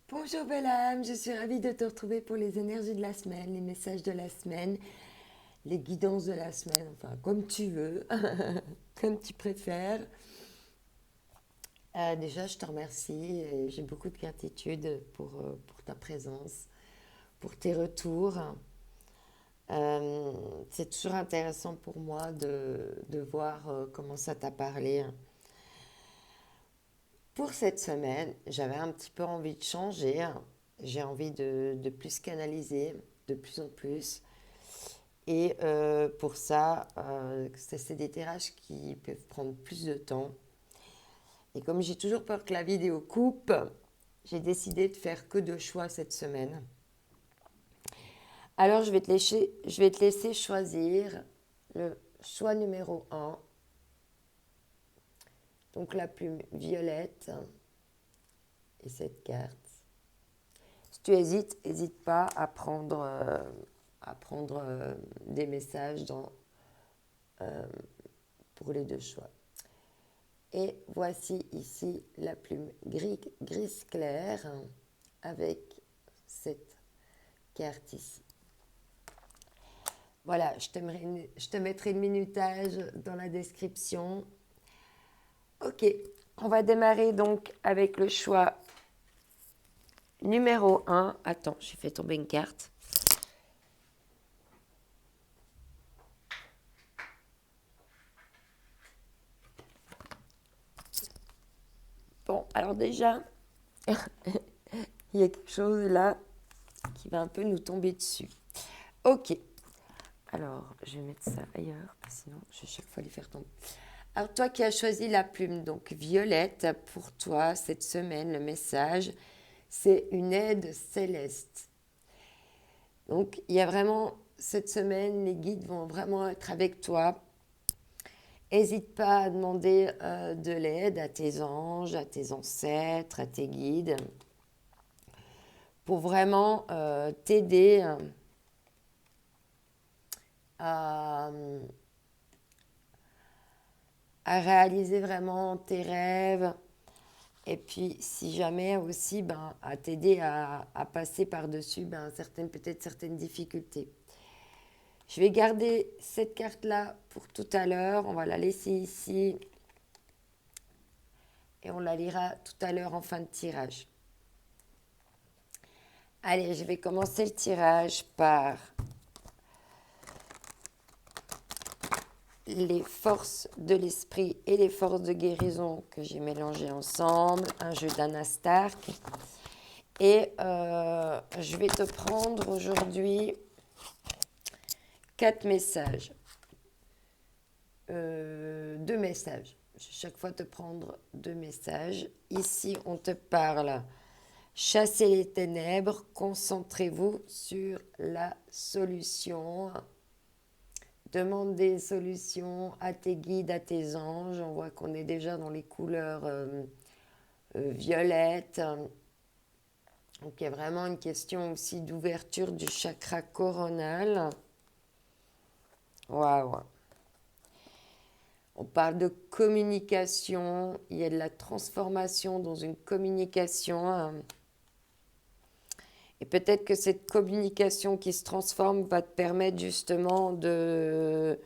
Bonjour belle âme, je suis ravie de te retrouver pour les énergies de la semaine, les messages de la semaine, les guidances de la semaine, enfin comme tu veux, comme tu préfères. Déjà, je te remercie et j'ai beaucoup de gratitude pour ta présence, pour tes retours. Euh, c'est toujours intéressant pour moi de voir comment ça t'a parlé. Pour cette semaine, j'avais un petit peu envie de changer. J'ai envie de plus canaliser, de plus en plus. Et pour ça, c'est des tirages qui peuvent prendre plus de temps. Et comme j'ai toujours peur que la vidéo coupe, j'ai décidé de faire que deux choix cette semaine. Alors, je vais te laisser choisir le choix numéro un. Donc, la plume violette et cette carte. Si tu hésites, n'hésite pas à prendre des messages pour les deux choix. Et voici ici la plume grise clair avec cette carte ici. Voilà, je te mettrai le minutage dans la description. Ok, on va démarrer donc avec le choix numéro un. Attends, j'ai fait tomber une carte. Bon, alors déjà, il y a quelque chose là qui va un peu nous tomber dessus. Ok, alors je vais mettre ça ailleurs, sinon je vais chaque fois les faire tomber. Alors toi qui as choisi la plume, donc violette, pour toi cette semaine, le message, c'est une aide céleste. Donc il y a vraiment, cette semaine, les guides vont vraiment être avec toi. N'hésite pas à demander de l'aide à tes anges, à tes ancêtres, à tes guides, pour vraiment t'aider à, à réaliser vraiment tes rêves. Et puis, si jamais aussi, à t'aider à passer par-dessus peut-être certaines difficultés. Je vais garder cette carte-là pour tout à l'heure. On va la laisser ici. Et on la lira tout à l'heure en fin de tirage. Allez, je vais commencer le tirage par les forces de l'esprit et les forces de guérison que j'ai mélangées ensemble. Un jeu d'Anna Stark. Et je vais te prendre aujourd'hui 4 messages. 2 messages. Je vais chaque fois te prendre 2 messages. Ici, on te parle. Chassez les ténèbres, concentrez-vous sur la solution. Demande des solutions à tes guides, à tes anges. On voit qu'on est déjà dans les couleurs violettes. Donc il y a vraiment une question aussi d'ouverture du chakra coronal. Waouh! On parle de communication, il y a de la transformation dans une communication. Et peut-être que cette communication qui se transforme va te permettre justement de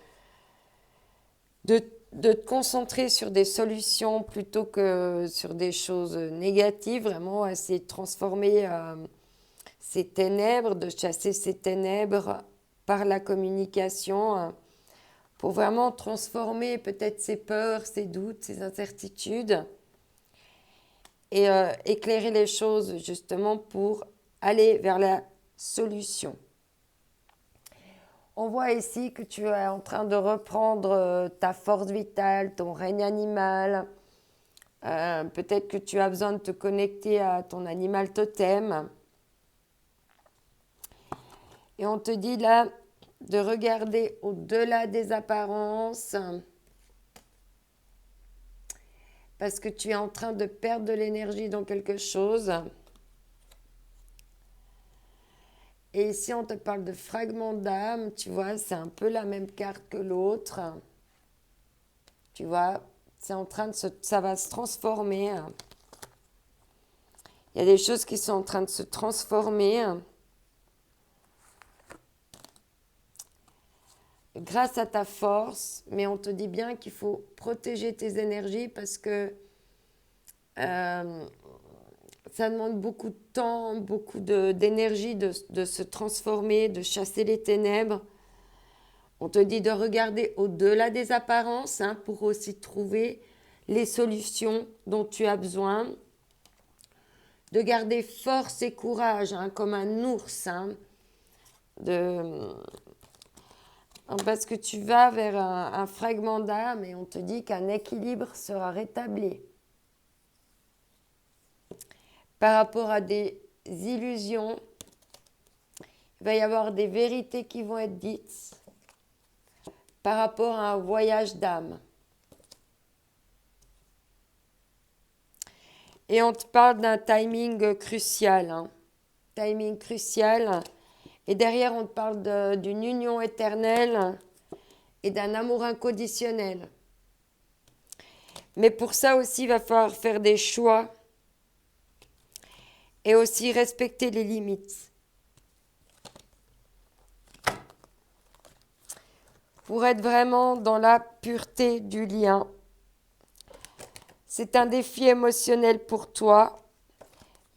te concentrer sur des solutions plutôt que sur des choses négatives, vraiment essayer de transformer ces ténèbres, de chasser ces ténèbres par la communication pour vraiment transformer peut-être ses peurs, ses doutes, ses incertitudes et éclairer les choses justement pour aller vers la solution. On voit ici que tu es en train de reprendre ta force vitale, ton règne animal. Peut-être que tu as besoin de te connecter à ton animal totem. Et on te dit là de regarder au-delà des apparences parce que tu es en train de perdre de l'énergie dans quelque chose. Et ici, on te parle de fragments d'âme, tu vois, c'est un peu la même carte que l'autre. Tu vois, c'est en train de ça va se transformer. Il y a des choses qui sont en train de se transformer grâce à ta force, mais on te dit bien qu'il faut protéger tes énergies parce que ça demande beaucoup de temps, beaucoup d'énergie de se transformer, de chasser les ténèbres. On te dit de regarder au-delà des apparences pour aussi trouver les solutions dont tu as besoin. De garder force et courage comme un ours. Parce que tu vas vers un fragment d'âme et on te dit qu'un équilibre sera rétabli. Par rapport à des illusions, il va y avoir des vérités qui vont être dites par rapport à un voyage d'âme. Et on te parle d'un timing crucial. Timing crucial. Et derrière, on te parle d'une union éternelle et d'un amour inconditionnel. Mais pour ça aussi, il va falloir faire des choix et aussi respecter les limites. Pour être vraiment dans la pureté du lien. C'est un défi émotionnel pour toi,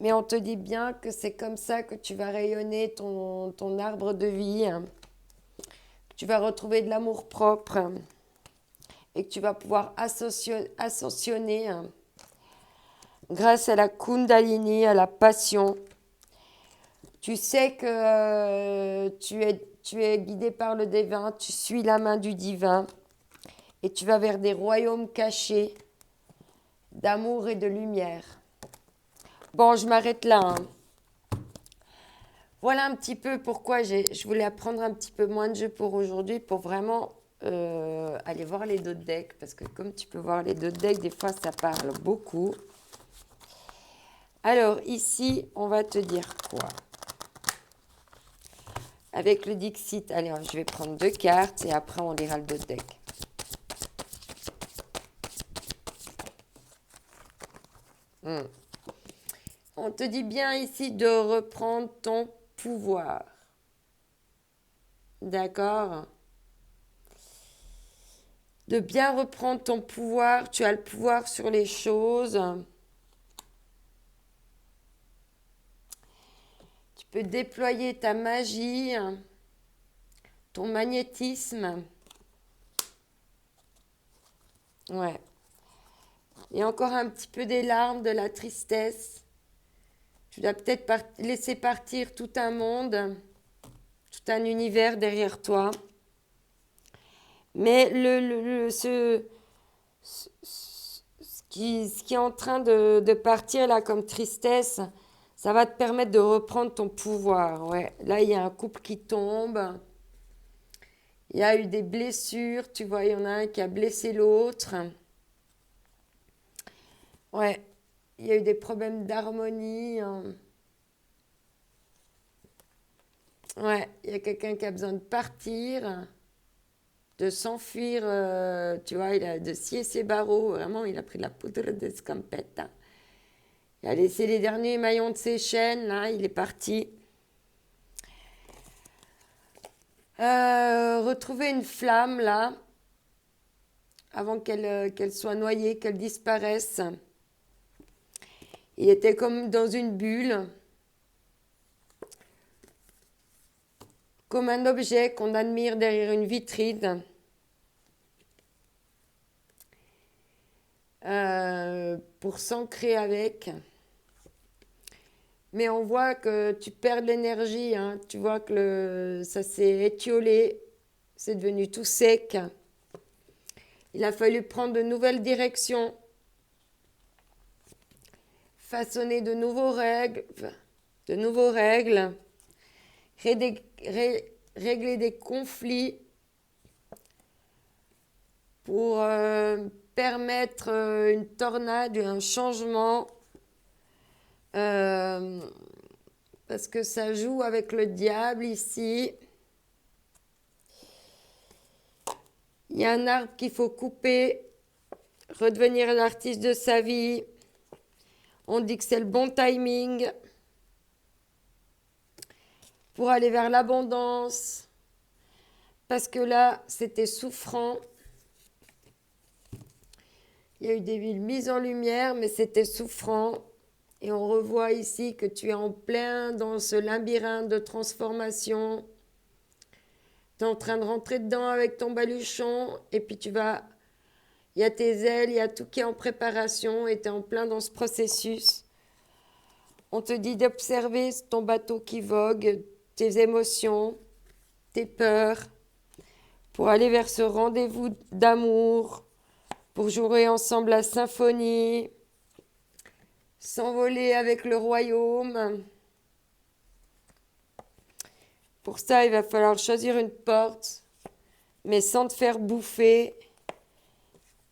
mais on te dit bien que c'est comme ça que tu vas rayonner ton arbre de vie, que tu vas retrouver de l'amour propre et que tu vas pouvoir ascensionner grâce à la Kundalini, à la passion. Tu sais que tu es guidé par le divin, tu suis la main du divin et tu vas vers des royaumes cachés d'amour et de lumière. Bon, je m'arrête là. Voilà un petit peu pourquoi je voulais apprendre un petit peu moins de jeux pour aujourd'hui, pour vraiment aller voir les d'autres decks, parce que comme tu peux voir les d'autres decks, des fois ça parle beaucoup. Alors ici, on va te dire quoi? Avec le Dixit, allez, je vais prendre 2 cartes et après on lira le d'autres deck. On te dit bien ici de reprendre ton pouvoir. D'accord? De bien reprendre ton pouvoir. Tu as le pouvoir sur les choses. Tu peux déployer ta magie, ton magnétisme. Ouais. Et encore un petit peu des larmes, de la tristesse. Tu dois peut-être laisser partir tout un monde, tout un univers derrière toi. Mais ce qui est en train de partir là comme tristesse, ça va te permettre de reprendre ton pouvoir. Ouais. Là, il y a un couple qui tombe. Il y a eu des blessures. Tu vois, il y en a un qui a blessé l'autre. Ouais. Il y a eu des problèmes d'harmonie. Ouais. Il y a quelqu'un qui a besoin de partir, de s'enfuir. Tu vois, il a de scier ses barreaux. Vraiment, il a pris de la poudre d'escampette. Il a laissé les derniers maillons de ses chaînes. Là, il est parti. Retrouver une flamme, là, avant qu'elle soit noyée, qu'elle disparaisse. Il était comme dans une bulle, comme un objet qu'on admire derrière une vitrine. Pour s'ancrer avec. Mais on voit que tu perds de l'énergie. Tu vois que ça s'est étiolé, c'est devenu tout sec. Il a fallu prendre de nouvelles directions, façonner de nouvelles règles, régler des conflits pour permettre une tornade, un changement, parce que ça joue avec le diable ici. Il y a un arbre qu'il faut couper, redevenir l'artiste de sa vie. On dit que c'est le bon timing pour aller vers l'abondance. Parce que là, c'était souffrant. Il y a eu des mises en lumière, mais c'était souffrant. Et on revoit ici que tu es en plein dans ce labyrinthe de transformation. Tu es en train de rentrer dedans avec ton baluchon. Et puis tu vas... Il y a tes ailes, il y a tout qui est en préparation. Et tu es en plein dans ce processus. On te dit d'observer ton bateau qui vogue, tes émotions, tes peurs, pour aller vers ce rendez-vous d'amour, pour jouer ensemble la symphonie, s'envoler avec le royaume. Pour ça, il va falloir choisir une porte, mais sans te faire bouffer,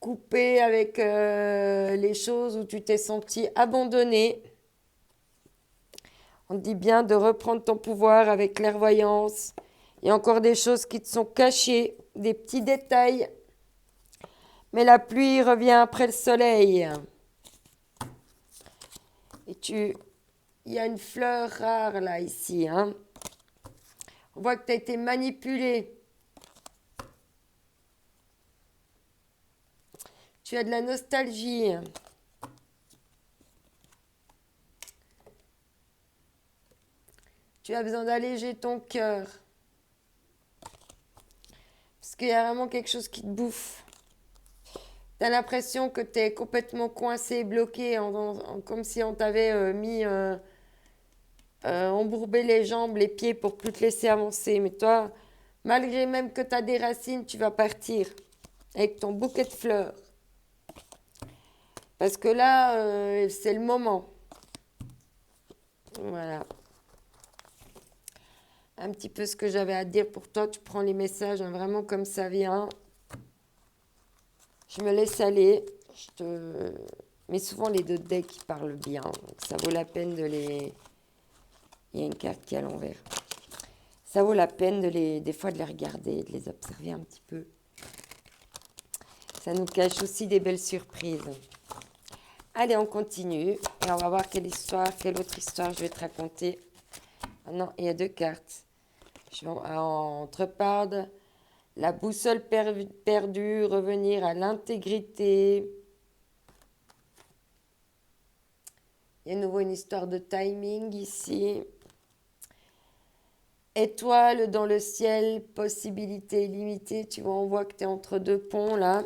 couper avec les choses où tu t'es senti abandonné. On te dit bien de reprendre ton pouvoir avec clairvoyance. Il y a encore des choses qui te sont cachées, des petits détails. Mais la pluie revient après le soleil. Et il y a une fleur rare là, ici. Hein. On voit que tu as été manipulé. Tu as de la nostalgie. Tu as besoin d'alléger ton cœur. Parce qu'il y a vraiment quelque chose qui te bouffe. Tu as l'impression que tu es complètement coincé, bloqué, comme si on t'avait embourbé les jambes, les pieds pour plus te laisser avancer. Mais toi, malgré même que tu as des racines, tu vas partir avec ton bouquet de fleurs. Parce que là, c'est le moment. Voilà. Un petit peu ce que j'avais à dire pour toi. Tu prends les messages hein, vraiment comme ça vient. Je me laisse aller. Je te mets souvent les deux decks qui parlent bien. Donc ça vaut la peine de les... Il y a une carte qui est à l'envers. Ça vaut la peine des fois de les regarder, de les observer un petit peu. Ça nous cache aussi des belles surprises. Allez, on continue. Et on va voir quelle autre histoire je vais te raconter. Ah non, il y a deux cartes. On te reparle la boussole perdue, revenir à l'intégrité. Il y a à nouveau une histoire de timing ici. Étoile dans le ciel, possibilité limitée. Tu vois, on voit que tu es entre deux ponts là.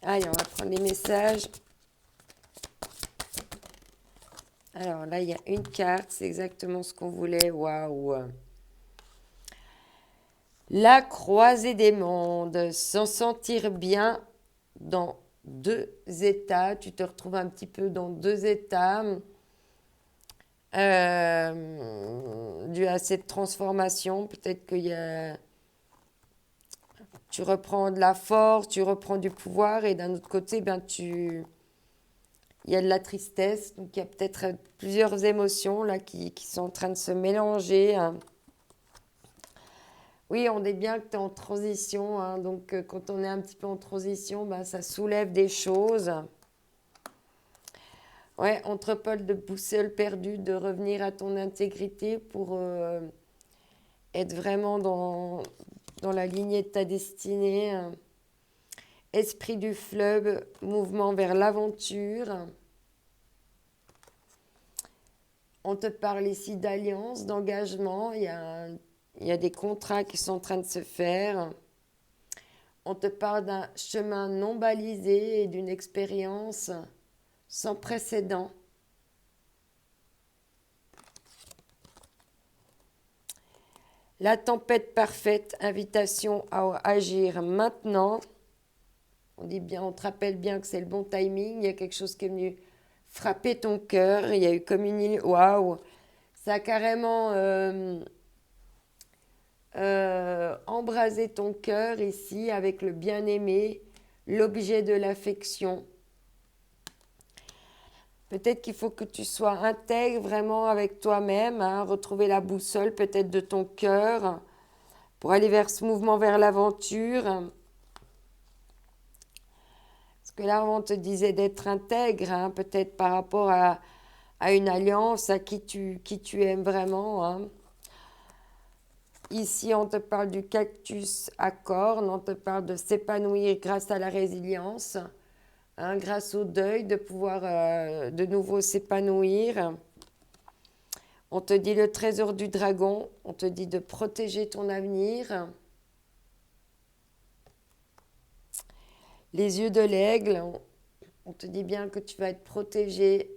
Allez, on va prendre les messages. Alors là, il y a une carte. C'est exactement ce qu'on voulait. Waouh! La croisée des mondes. S'en sentir bien dans deux états. Tu te retrouves un petit peu dans deux états. Dû à cette transformation, peut-être tu reprends de la force, tu reprends du pouvoir et d'un autre côté, il y a de la tristesse. Donc il y a peut-être plusieurs émotions là qui sont en train de se mélanger. Hein. Oui, on est bien que tu es en transition. Hein, donc quand on est un petit peu en transition, ça soulève des choses. Ouais, entre Paul de boussole perdue, de revenir à ton intégrité pour être vraiment dans la lignée de ta destinée. Esprit du fleuve, mouvement vers l'aventure. On te parle ici d'alliance, d'engagement. Il y a des contrats qui sont en train de se faire. On te parle d'un chemin non balisé et d'une expérience sans précédent. La tempête parfaite, invitation à agir maintenant. On te rappelle bien que c'est le bon timing. Il y a quelque chose qui est venu frapper ton cœur. Il y a eu comme une... Waouh! Ça a carrément embrasé ton cœur ici avec le bien-aimé, l'objet de l'affection. Peut-être qu'il faut que tu sois intègre vraiment avec toi-même, hein, retrouver la boussole peut-être de ton cœur pour aller vers ce mouvement vers l'aventure. Parce que là, on te disait d'être intègre, hein, peut-être par rapport à une alliance, à qui tu aimes vraiment. Hein. Ici, on te parle du cactus à cornes, on te parle de s'épanouir grâce à la résilience, hein, grâce au deuil, de pouvoir de nouveau s'épanouir. On te dit le trésor du dragon, on te dit de protéger ton avenir. Les yeux de l'aigle, on te dit bien que tu vas être protégé.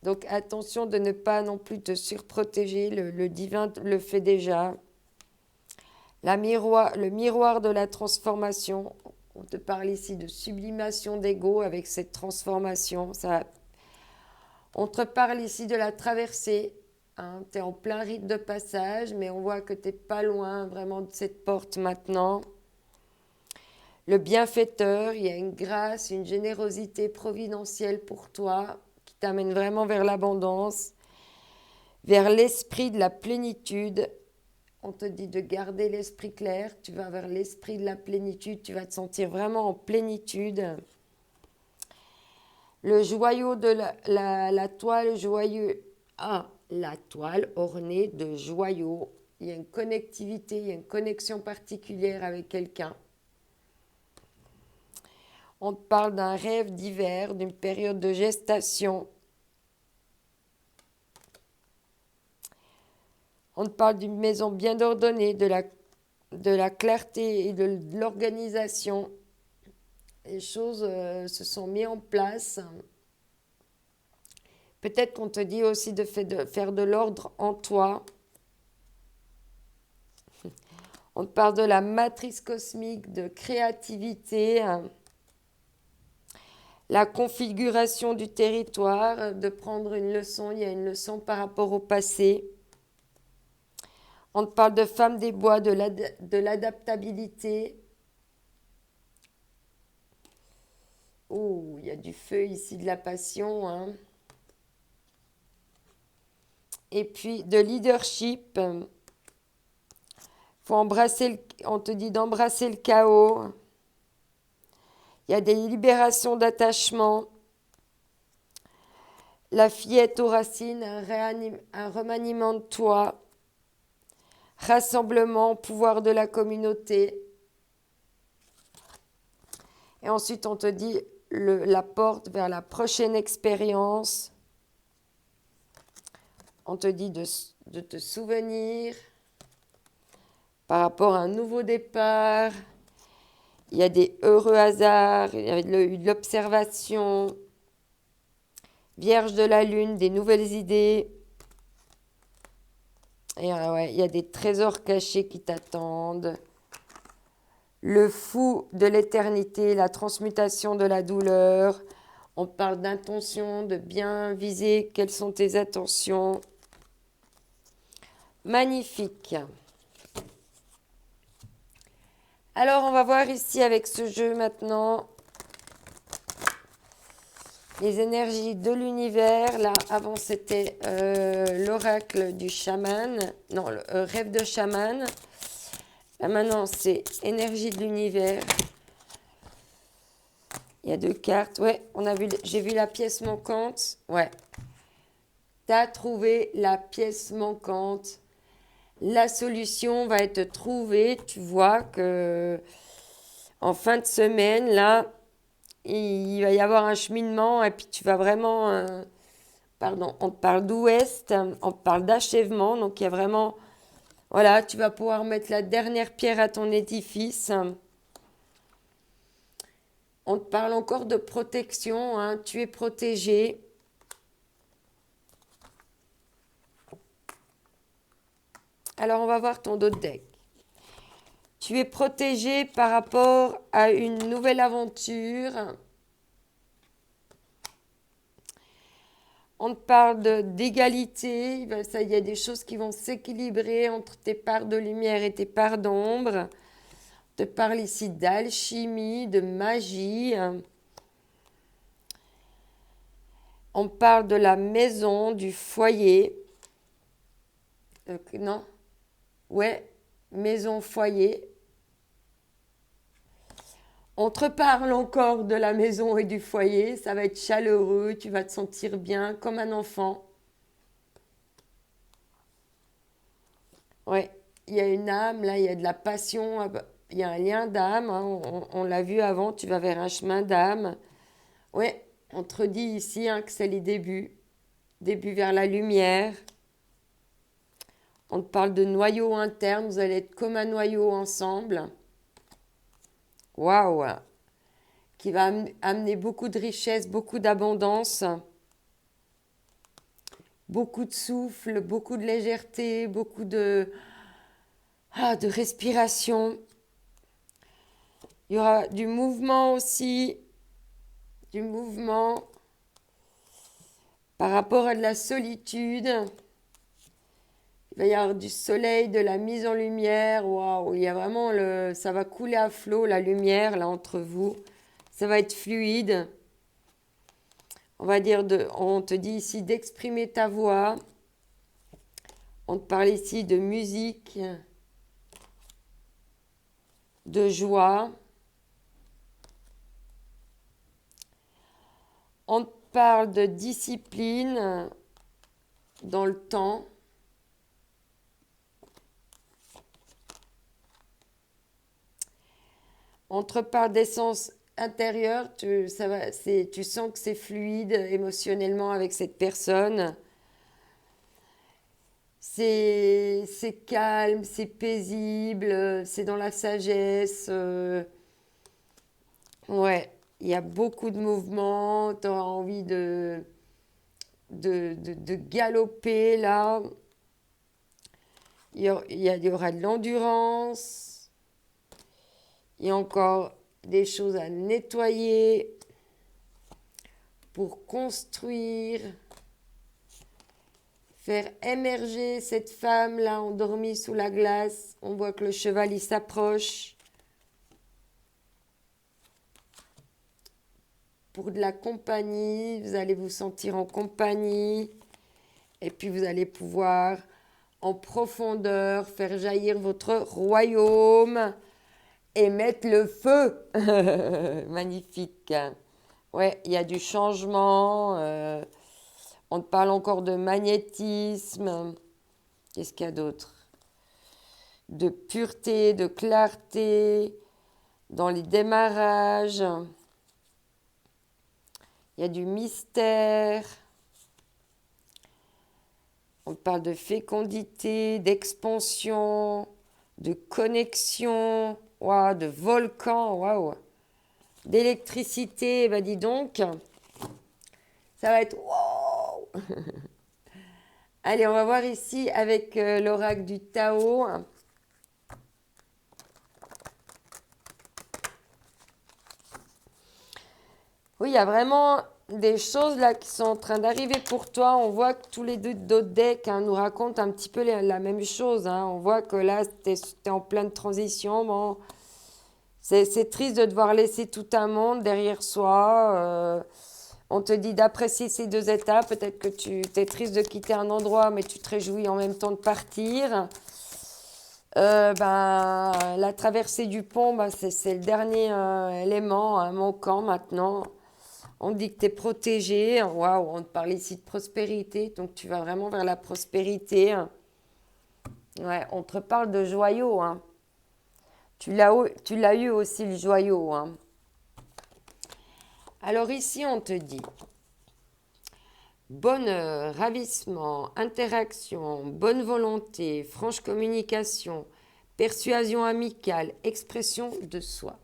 Donc attention de ne pas non plus te surprotéger, le divin le fait déjà. Le miroir de la transformation, on te parle ici de sublimation d'ego avec cette transformation. On te parle ici de la traversée, hein, tu es en plein rite de passage, mais on voit que tu n'es pas loin vraiment de cette porte maintenant. Le bienfaiteur, il y a une grâce, une générosité providentielle pour toi qui t'amène vraiment vers l'abondance, vers l'esprit de la plénitude. On te dit de garder l'esprit clair, tu vas vers l'esprit de la plénitude, tu vas te sentir vraiment en plénitude. Le joyau de la toile joyeux, la toile ornée de joyaux. Il y a une connectivité, il y a une connexion particulière avec quelqu'un. On te parle d'un rêve d'hiver, d'une période de gestation. On te parle d'une maison bien ordonnée, de la clarté et de l'organisation. Les choses se sont mises en place. Peut-être qu'on te dit aussi de faire de l'ordre en toi. On te parle de la matrice cosmique, de créativité, la configuration du territoire, de prendre une leçon. Il y a une leçon par rapport au passé. On te parle de femme des bois, de l'adaptabilité. Oh, il y a du feu ici, de la passion. Hein. Et puis de leadership. On te dit d'embrasser le chaos. Il y a des libérations d'attachement. La fillette aux racines, un remaniement de toi. Rassemblement, pouvoir de la communauté. Et ensuite, on te dit la porte vers la prochaine expérience. On te dit de te souvenir par rapport à un nouveau départ. Il y a des heureux hasards, il y a de l'observation. Vierge de la lune, des nouvelles idées. Et il y a des trésors cachés qui t'attendent. Le fou de l'éternité, la transmutation de la douleur. On parle d'intention, de bien viser quelles sont tes intentions. Magnifique. Alors, on va voir ici avec ce jeu maintenant les énergies de l'univers. Là, avant, c'était l'oracle du chaman. Non, le rêve de chaman. Là, maintenant, c'est énergie de l'univers. Il y a 2 cartes. Ouais, j'ai vu la pièce manquante. Ouais. Tu as trouvé la pièce manquante. La solution va être trouvée. Tu vois que en fin de semaine, là, il va y avoir un cheminement et puis tu vas vraiment... on te parle d'ouest, on te parle d'achèvement. Donc, il y a vraiment... Voilà, tu vas pouvoir mettre la dernière pierre à ton édifice. On te parle encore de protection. Hein, tu es protégé. Alors, on va voir ton dos de deck. Tu es protégé par rapport à une nouvelle aventure. On te parle d'égalité. Il y a des choses qui vont s'équilibrer entre tes parts de lumière et tes parts d'ombre. On te parle ici d'alchimie, de magie. On parle de la maison, du foyer. Non? Ouais, maison, foyer. On te parle encore de la maison et du foyer. Ça va être chaleureux. Tu vas te sentir bien comme un enfant. Ouais, il y a une âme, là, il y a de la passion. Il y a un lien d'âme. Hein, on l'a vu avant. Tu vas vers un chemin d'âme. Ouais, on te dit ici hein, que c'est les débuts. Début vers la lumière. On te parle de noyau interne. Vous allez être comme un noyau ensemble. Waouh! Qui va amener beaucoup de richesse, beaucoup d'abondance, beaucoup de souffle, beaucoup de légèreté, beaucoup de respiration. Il y aura du mouvement aussi, du mouvement par rapport à de la solitude. Il va y avoir du soleil, de la mise en lumière. Waouh, il y a vraiment ça va couler à flot la lumière là entre vous. Ça va être fluide. On te dit ici d'exprimer ta voix. On te parle ici de musique, de joie. On te parle de discipline dans le temps. On te parle d'essence intérieure. Tu sens que c'est fluide émotionnellement avec cette personne. C'est calme, c'est paisible, c'est dans la sagesse. Ouais, il y a beaucoup de mouvements. Tu auras envie de galoper là. Il y aura de l'endurance. Il y a encore des choses à nettoyer pour construire. Faire émerger cette femme là endormie sous la glace. On voit que le cheval il s'approche. Pour de la compagnie, vous allez vous sentir en compagnie. Et puis vous allez pouvoir en profondeur faire jaillir votre royaume et mettre le feu. Magnifique. Ouais, il y a du changement. On te parle encore de magnétisme. Qu'est-ce qu'il y a d'autre? De pureté, de clarté dans les démarrages. Il y a du mystère. On parle de fécondité, d'expansion, de connexion, wow, de volcan, waouh, d'électricité. Ben dis donc, ça va être wow. Allez, on va voir ici avec l'oracle du Tao. Oui, il y a vraiment des choses là qui sont en train d'arriver pour toi. On voit que tous les deux d'autres decks nous racontent un petit peu la même chose. Hein. On voit que là, tu es en pleine transition. Bon, c'est triste de devoir laisser tout un monde derrière soi. On te dit d'apprécier ces deux étapes. Peut-être que tu es triste de quitter un endroit, mais tu te réjouis en même temps de partir. La traversée du pont, c'est le dernier élément manquant maintenant. On dit que tu es protégé. Waouh, on te parle ici de prospérité. Donc, tu vas vraiment vers la prospérité. Ouais, on te parle de joyau. Hein. Tu l'as eu aussi, le joyau. Hein. Alors, ici, on te dit bonheur, ravissement, interaction, bonne volonté, franche communication, persuasion amicale, expression de soi.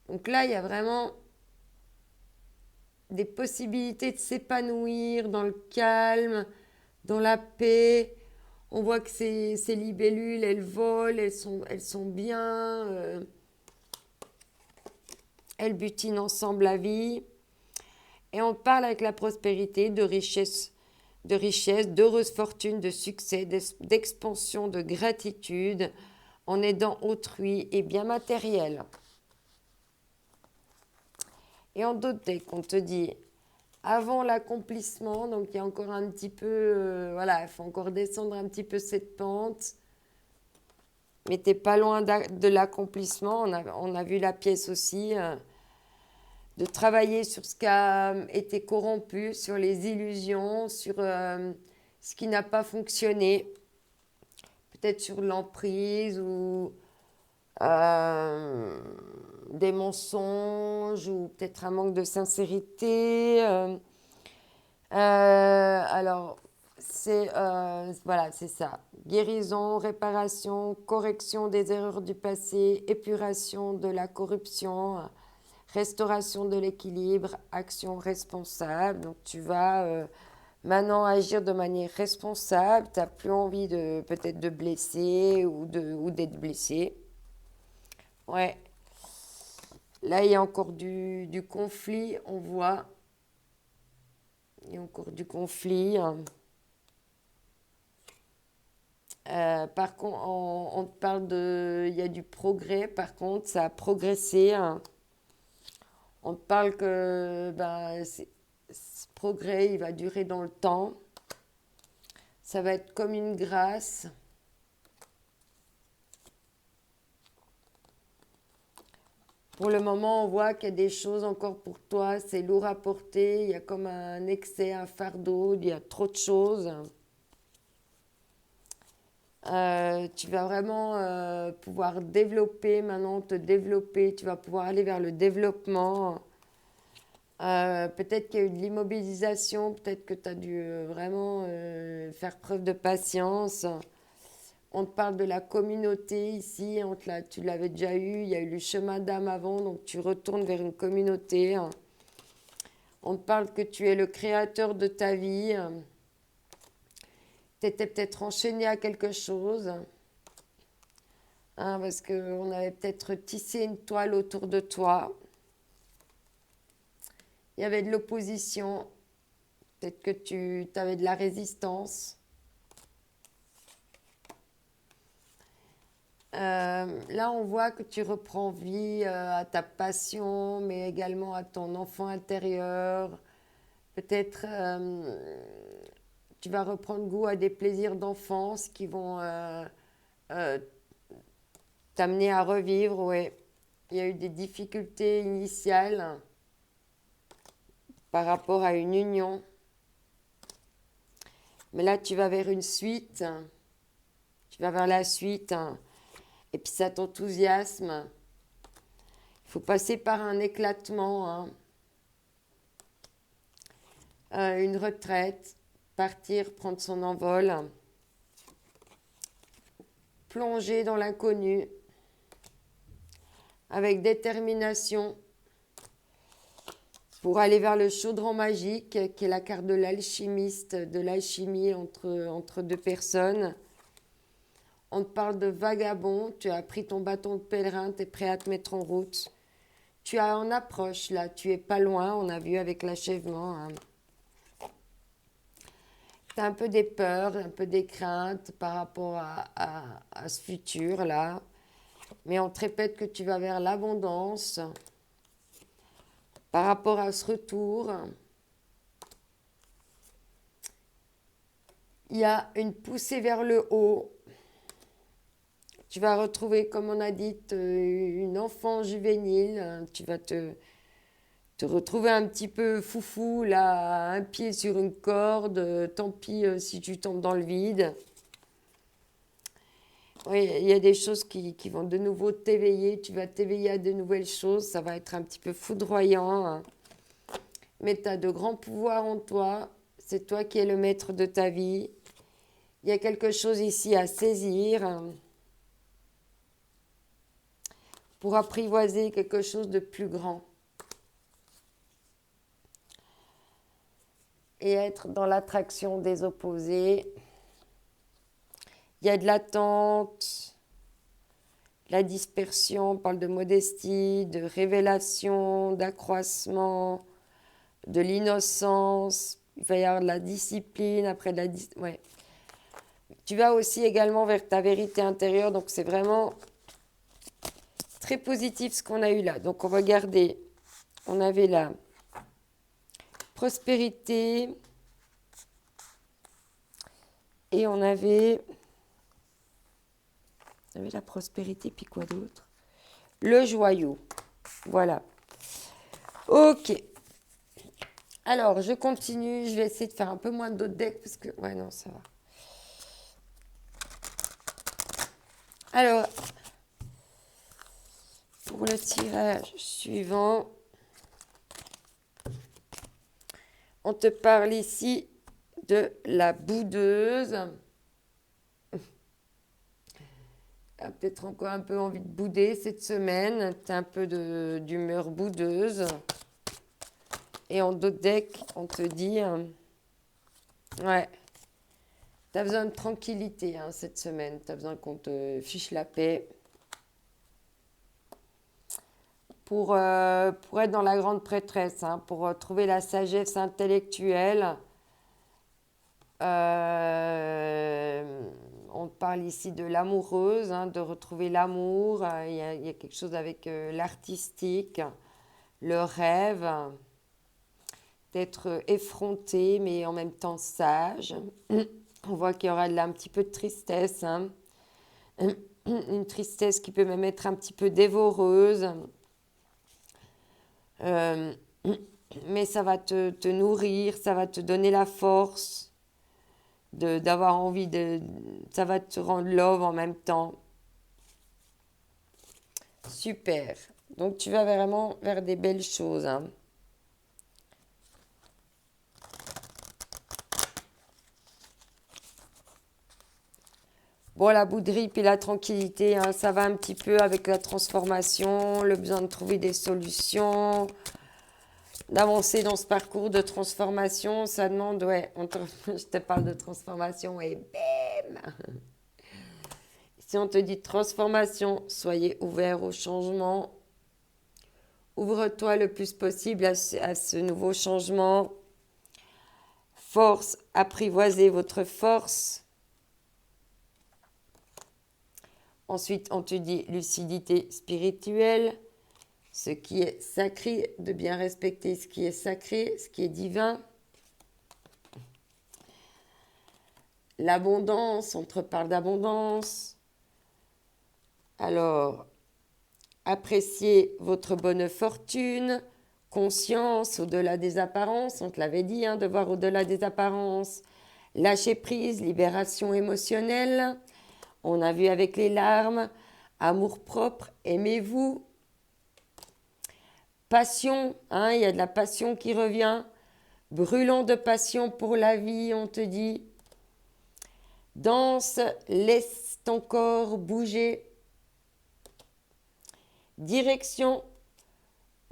Donc là, il y a vraiment des possibilités de s'épanouir dans le calme, dans la paix. On voit que ces libellules, elles volent, elles sont bien. Elles butinent ensemble la vie. Et on parle avec la prospérité, de richesse, d'heureuse fortune, de succès, d'expansion, de gratitude, en aidant autrui et bien matériel. Et en d'autres decks, on te dit avant l'accomplissement, donc il y a encore un petit peu, il faut encore descendre un petit peu cette pente. mais t'es pas loin de l'accomplissement. On a vu la pièce aussi, de travailler sur ce qui a été corrompu, sur les illusions, sur ce qui n'a pas fonctionné, peut-être sur l'emprise ou des mensonges ou peut-être un manque de sincérité. Alors, voilà, c'est ça. Guérison, réparation, correction des erreurs du passé, épuration de la corruption, restauration de l'équilibre, action responsable. Donc, tu vas maintenant agir de manière responsable. Tu n'as plus envie de peut-être de blesser ou d'être blessé. Ouais. Là, il y a encore du conflit, on voit. Il y a encore du conflit. Par contre, on te parle de... Il y a du progrès, par contre, ça a progressé. On te parle que ce progrès, il va durer dans le temps. Ça va être comme une grâce. Pour le moment, on voit qu'il y a des choses encore pour toi. C'est lourd à porter. Il y a comme un excès, un fardeau. Il y a trop de choses. Tu vas vraiment pouvoir développer maintenant, te développer. Tu vas pouvoir aller vers le développement. Peut-être qu'il y a eu de l'immobilisation. Peut-être que tu as dû vraiment faire preuve de patience. On te parle de la communauté ici, tu l'avais déjà eu, il y a eu le chemin d'âme avant, donc tu retournes vers une communauté. On te parle que tu es le créateur de ta vie. Tu étais peut-être enchaîné à quelque chose, parce qu'on avait peut-être tissé une toile autour de toi. Il y avait de l'opposition, peut-être que tu avais de la résistance. Là, on voit que tu reprends vie à ta passion, mais également à ton enfant intérieur. Peut-être tu vas reprendre goût à des plaisirs d'enfance qui vont euh, t'amener à revivre. Ouais. Il y a eu des difficultés initiales par rapport à une union. Mais là, tu vas vers une suite. Tu vas vers la suite. Et puis ça t'enthousiasme. Il faut passer par un éclatement, une retraite, partir, prendre son envol, plonger dans l'inconnu avec détermination pour aller vers le chaudron magique, qui est la carte de l'alchimiste, de l'alchimie entre deux personnes. On te parle de vagabond, tu as pris ton bâton de pèlerin, tu es prêt à te mettre en route. Tu es en approche, là, tu es pas loin, on a vu avec l'achèvement. Tu as un peu des peurs, un peu des craintes par rapport à ce futur-là. Mais on te répète que tu vas vers l'abondance par rapport à ce retour. Il y a une poussée vers le haut. Tu vas retrouver, comme on a dit, une enfant juvénile. Tu vas te retrouver un petit peu foufou, là, un pied sur une corde. Tant pis si tu tombes dans le vide. Oui, il y a des choses qui vont de nouveau t'éveiller. Tu vas t'éveiller à de nouvelles choses. Ça va être un petit peu foudroyant. Mais tu as de grands pouvoirs en toi. C'est toi qui es le maître de ta vie. Il y a quelque chose ici à saisir pour apprivoiser quelque chose de plus grand. Et être dans l'attraction des opposés. Il y a de l'attente, la dispersion, on parle de modestie, de révélation, d'accroissement, de l'innocence. Il va y avoir de la discipline, après de la... Ouais. Tu vas aussi également vers ta vérité intérieure, donc c'est vraiment très positif ce qu'on a eu là. Donc on va garder, on avait la prospérité et on avait Il y avait la prospérité, puis quoi d'autre? Le joyau. Voilà. Ok. Alors, je continue. Je vais essayer de faire un peu moins d'autres decks parce que... Ouais, non, ça va. Alors, pour le tirage suivant, on te parle ici de la boudeuse. Tu as peut-être encore un peu envie de bouder cette semaine. Tu as un peu d'humeur boudeuse. Et en d'autres decks, on te dit... ouais, tu as besoin de tranquillité cette semaine. Tu as besoin qu'on te fiche la paix. Pour être dans la grande prêtresse, pour trouver la sagesse intellectuelle. On parle ici de l'amoureuse, de retrouver l'amour. Il y a quelque chose avec l'artistique, le rêve, d'être effronté, mais en même temps sage. On voit qu'il y aura là un petit peu de tristesse, une tristesse qui peut même être un petit peu dévoreuse. Mais ça va te nourrir, ça va te donner la force d'avoir envie de... Ça va te rendre love en même temps. Super. Donc, tu vas vraiment vers des belles choses. Bon, la bouderie puis la tranquillité, ça va un petit peu avec la transformation, le besoin de trouver des solutions, d'avancer dans ce parcours de transformation. Ça demande, ouais, je te parle de transformation et bam! Si on te dit transformation, soyez ouvert au changement. Ouvre-toi le plus possible à ce nouveau changement. Force, apprivoisez votre force. Ensuite, on te dit lucidité spirituelle, ce qui est sacré, de bien respecter ce qui est sacré, ce qui est divin. L'abondance, on te parle d'abondance. Alors, appréciez votre bonne fortune, conscience au-delà des apparences, on te l'avait dit, de voir au-delà des apparences. Lâcher prise, libération émotionnelle. On a vu avec les larmes, amour-propre, aimez-vous. Passion, il y a de la passion qui revient. Brûlant de passion pour la vie, on te dit. Danse, laisse ton corps bouger. Direction,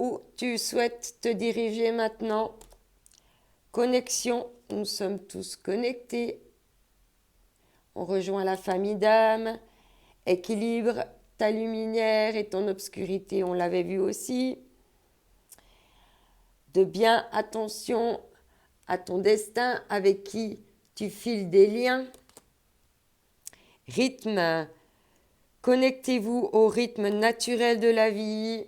où tu souhaites te diriger maintenant. Connexion, nous sommes tous connectés. On rejoint la famille d'âmes. Équilibre, ta lumière et ton obscurité, on l'avait vu aussi. De bien attention à ton destin avec qui tu files des liens. Rythme, connectez-vous au rythme naturel de la vie,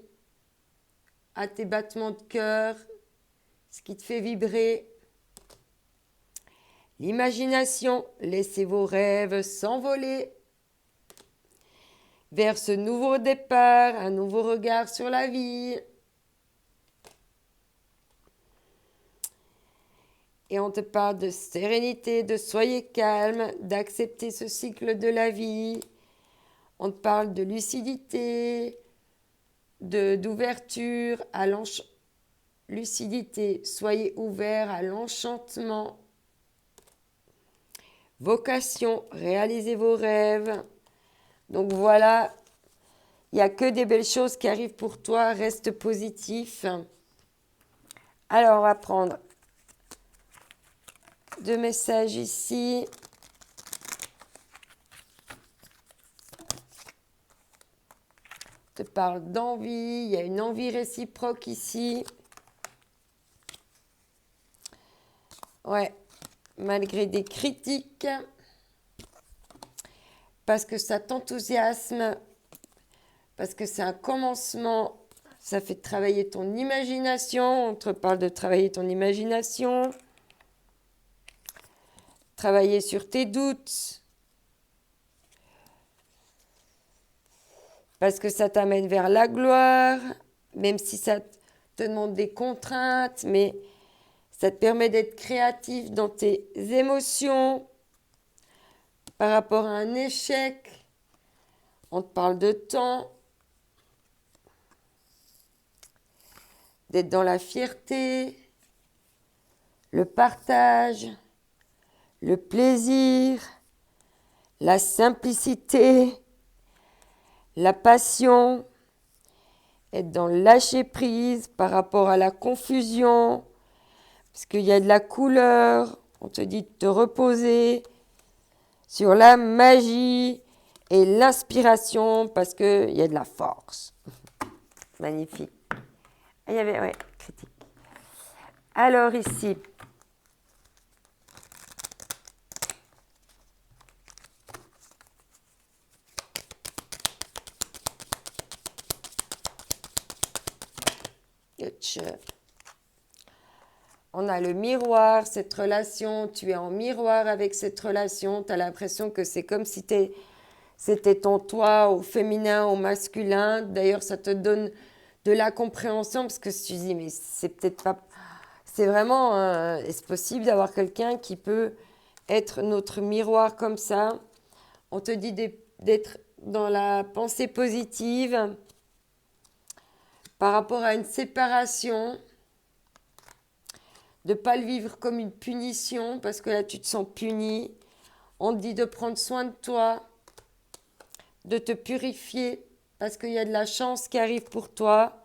à tes battements de cœur, ce qui te fait vibrer. L'imagination, laissez vos rêves s'envoler vers ce nouveau départ, un nouveau regard sur la vie. Et on te parle de sérénité, de soyez calme, d'accepter ce cycle de la vie. On te parle de lucidité, d'ouverture à lucidité. Soyez ouvert à l'enchantement. Vocation, réalisez vos rêves. Donc voilà, il n'y a que des belles choses qui arrivent pour toi. Reste positif. Alors, on va prendre 2 messages ici. On te parle d'envie. Il y a une envie réciproque ici. Ouais, malgré des critiques. Parce que ça t'enthousiasme. Parce que c'est un commencement. Ça fait travailler ton imagination. On te parle de travailler ton imagination. Travailler sur tes doutes. parce que ça t'amène vers la gloire, même si ça te demande des contraintes, mais ça te permet d'être créatif dans tes émotions par rapport à un échec. On te parle de temps, d'être dans la fierté, le partage, le plaisir, la simplicité, la passion, être dans le lâcher prise par rapport à la confusion, parce qu'il y a de la couleur, on te dit de te reposer sur la magie et l'inspiration, parce qu'il y a de la force. Magnifique. Il y avait, ouais, critique. Alors ici, on a le miroir, cette relation, tu es en miroir avec cette relation, tu as l'impression que c'est comme si c'était ton toi au féminin, au masculin. D'ailleurs, ça te donne de la compréhension parce que tu dis, mais c'est peut-être pas... C'est vraiment... est-ce possible d'avoir quelqu'un qui peut être notre miroir comme ça? On te dit d'être dans la pensée positive par rapport à une séparation, de ne pas le vivre comme une punition parce que là, tu te sens puni. On te dit de prendre soin de toi, de te purifier parce qu'il y a de la chance qui arrive pour toi.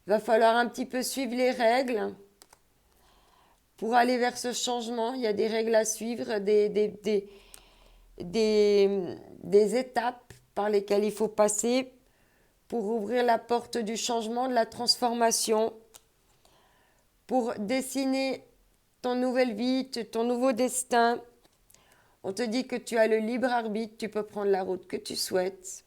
Il va falloir un petit peu suivre les règles pour aller vers ce changement. Il y a des règles à suivre, des étapes par lesquelles il faut passer pour ouvrir la porte du changement, de la transformation, pour dessiner ton nouvelle vie, ton nouveau destin. On te dit que tu as le libre arbitre, tu peux prendre la route que tu souhaites.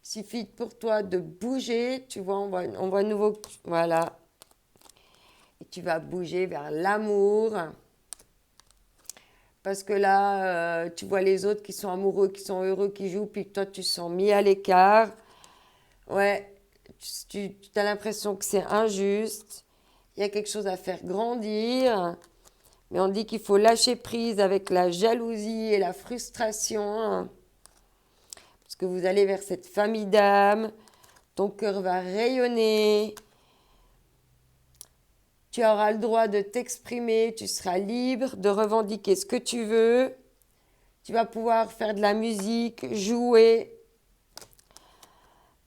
Il suffit pour toi de bouger, tu vois, on voit nouveau, voilà. Et tu vas bouger vers l'amour. Parce que là, tu vois les autres qui sont amoureux, qui sont heureux, qui jouent, puis que toi, tu te sens mis à l'écart. Ouais, tu as l'impression que c'est injuste. Il y a quelque chose à faire grandir. Mais on dit qu'il faut lâcher prise avec la jalousie et la frustration. Parce que vous allez vers cette famille d'âmes. Ton cœur va rayonner. Tu auras le droit de t'exprimer. Tu seras libre de revendiquer ce que tu veux. Tu vas pouvoir faire de la musique, jouer.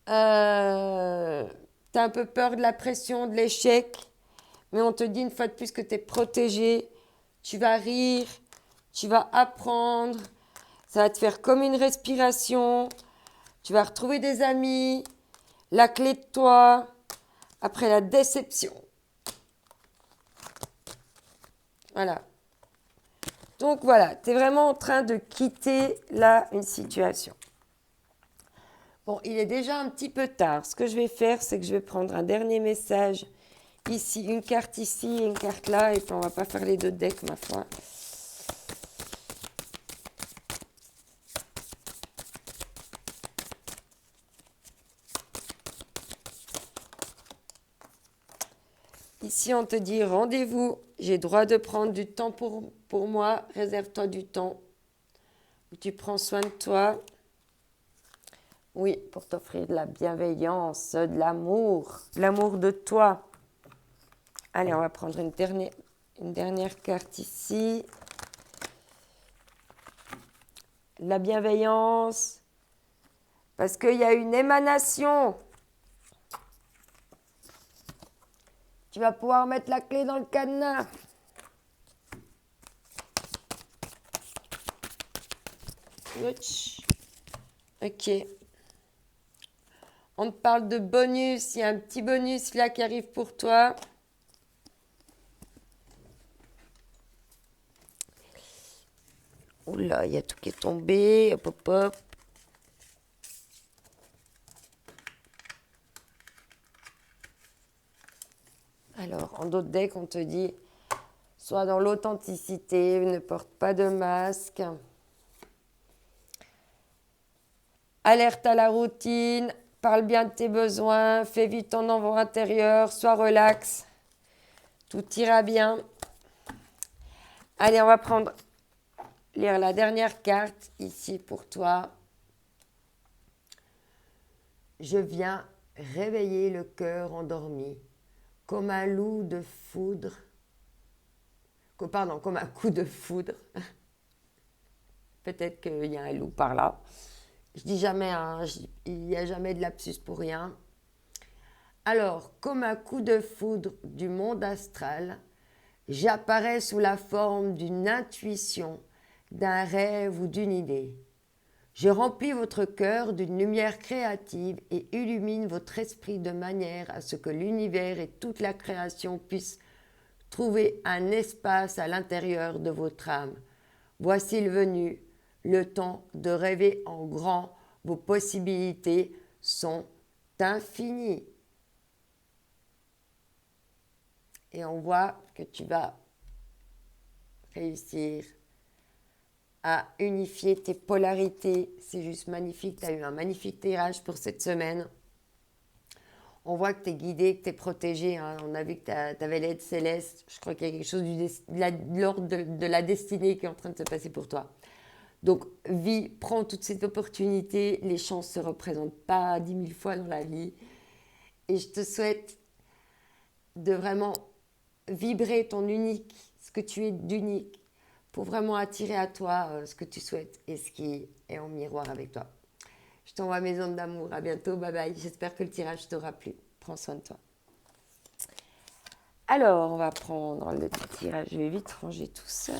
Tu as un peu peur de la pression, de l'échec. Mais on te dit une fois de plus que tu es protégé. Tu vas rire, tu vas apprendre, ça va te faire comme une respiration, tu vas retrouver des amis, la clé de toi, après la déception. Voilà. Donc voilà, tu es vraiment en train de quitter là une situation. Bon, il est déjà un petit peu tard. Ce que je vais faire, c'est que je vais prendre un dernier message ici, une carte ici et une carte là, et puis on va pas faire les deux decks, ma foi. Ici, on te dit rendez-vous, j'ai droit de prendre du temps pour moi, réserve-toi du temps où tu prends soin de toi. Oui, pour t'offrir de la bienveillance, de l'amour de toi. Allez, on va prendre une dernière carte ici. La bienveillance, parce qu'il y a une émanation. Tu vas pouvoir mettre la clé dans le cadenas. Ok. On te parle de bonus. Il y a un petit bonus là qui arrive pour toi. Oula, il y a tout qui est tombé. Hop, hop, hop. Alors, en d'autres decks, on te dit, sois dans l'authenticité, ne porte pas de masque. Alerte à la routine, parle bien de tes besoins, fais vite ton envoi intérieur, sois relax. Tout ira bien. Allez, on va lire la dernière carte ici pour toi. Je viens réveiller le cœur endormi, comme un loup de foudre. Pardon, comme un coup de foudre. Peut-être qu'il y a un loup par là. Je dis jamais, il n'y a jamais de lapsus pour rien. Alors, comme un coup de foudre du monde astral, j'apparais sous la forme d'une intuition, d'un rêve ou d'une idée. Je remplis votre cœur d'une lumière créative et illumine votre esprit de manière à ce que l'univers et toute la création puissent trouver un espace à l'intérieur de votre âme. Voici le venu, le temps de rêver en grand. Vos possibilités sont infinies. Et on voit que tu vas réussir à unifier tes polarités. C'est juste magnifique. Tu as eu un magnifique tirage pour cette semaine. On voit que tu es guidé, que tu es protégé. Hein. On a vu que tu avais l'aide céleste. Je crois qu'il y a quelque chose de l'ordre de la destinée qui est en train de se passer pour toi. Donc, prends toute cette opportunité. Les chances ne se représentent pas 10 000 fois dans la vie. Et je te souhaite de vraiment vibrer ton unique, ce que tu es d'unique, pour vraiment attirer à toi ce que tu souhaites et ce qui est en miroir avec toi. Je t'envoie mes ondes d'amour. À bientôt. Bye bye. J'espère que le tirage t'aura plu. Prends soin de toi. Alors, on va prendre le tirage. Je vais vite ranger tout ça.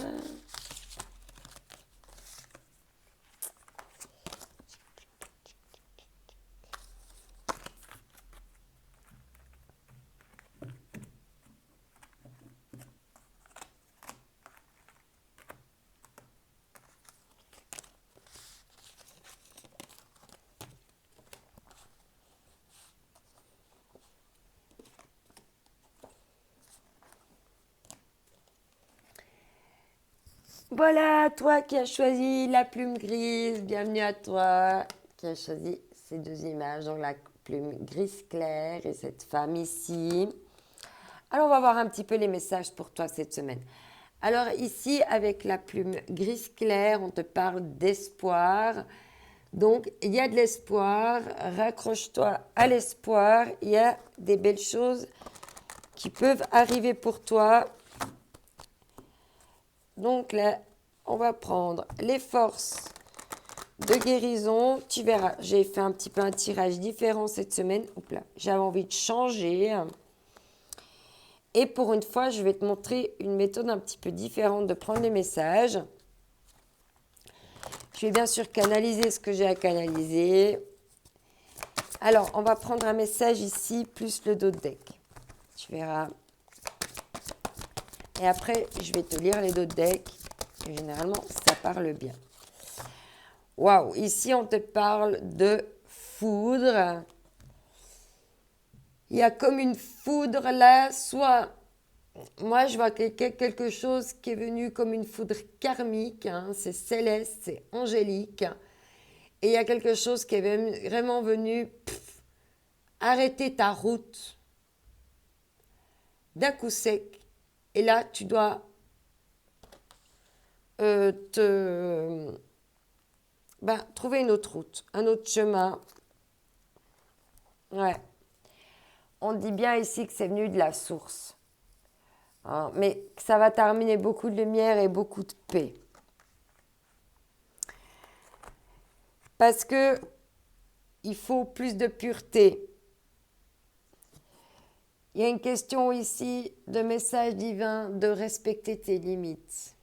Voilà, toi qui as choisi la plume grise, bienvenue à toi qui as choisi ces deux images, donc la plume grise claire et cette femme ici. Alors, on va voir un petit peu les messages pour toi cette semaine. Alors ici, avec la plume grise claire, on te parle d'espoir. Donc, il y a de l'espoir, raccroche-toi à l'espoir, il y a des belles choses qui peuvent arriver pour toi. Donc là, on va prendre les forces de guérison. Tu verras, j'ai fait un petit peu un tirage différent cette semaine. Hop là, j'avais envie de changer. Et pour une fois, je vais te montrer une méthode un petit peu différente de prendre les messages. Je vais bien sûr canaliser ce que j'ai à canaliser. Alors, on va prendre un message ici, plus le dos de deck. Tu verras. Et après, je vais te lire les dos de deck. Et généralement, ça parle bien. Waouh, ici, on te parle de foudre. Il y a comme une foudre là, soit... Moi, je vois quelque chose qui est venu comme une foudre karmique. Hein, c'est céleste, c'est angélique. Et il y a quelque chose qui est vraiment venu arrêter ta route d'un coup sec. Et là, tu dois trouver une autre route, un autre chemin. Ouais. On dit bien ici que c'est venu de la source. Hein, mais que ça va t'amener beaucoup de lumière et beaucoup de paix. Parce que il faut plus de pureté. Il y a une question ici de message divin de respecter tes limites.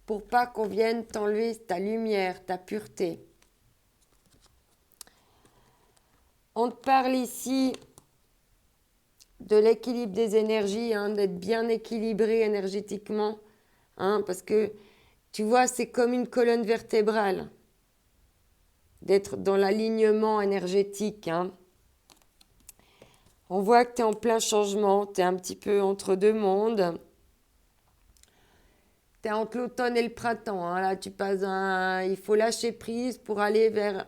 Pour pas qu'on vienne t'enlever ta lumière, ta pureté. On te parle ici de l'équilibre des énergies, hein, d'être bien équilibré énergétiquement, hein, parce que tu vois, c'est comme une colonne vertébrale, d'être dans l'alignement énergétique. Hein. On voit que tu es en plein changement, tu es un petit peu entre deux mondes. Tu es entre l'automne et le printemps. Hein. Là, il faut lâcher prise pour aller vers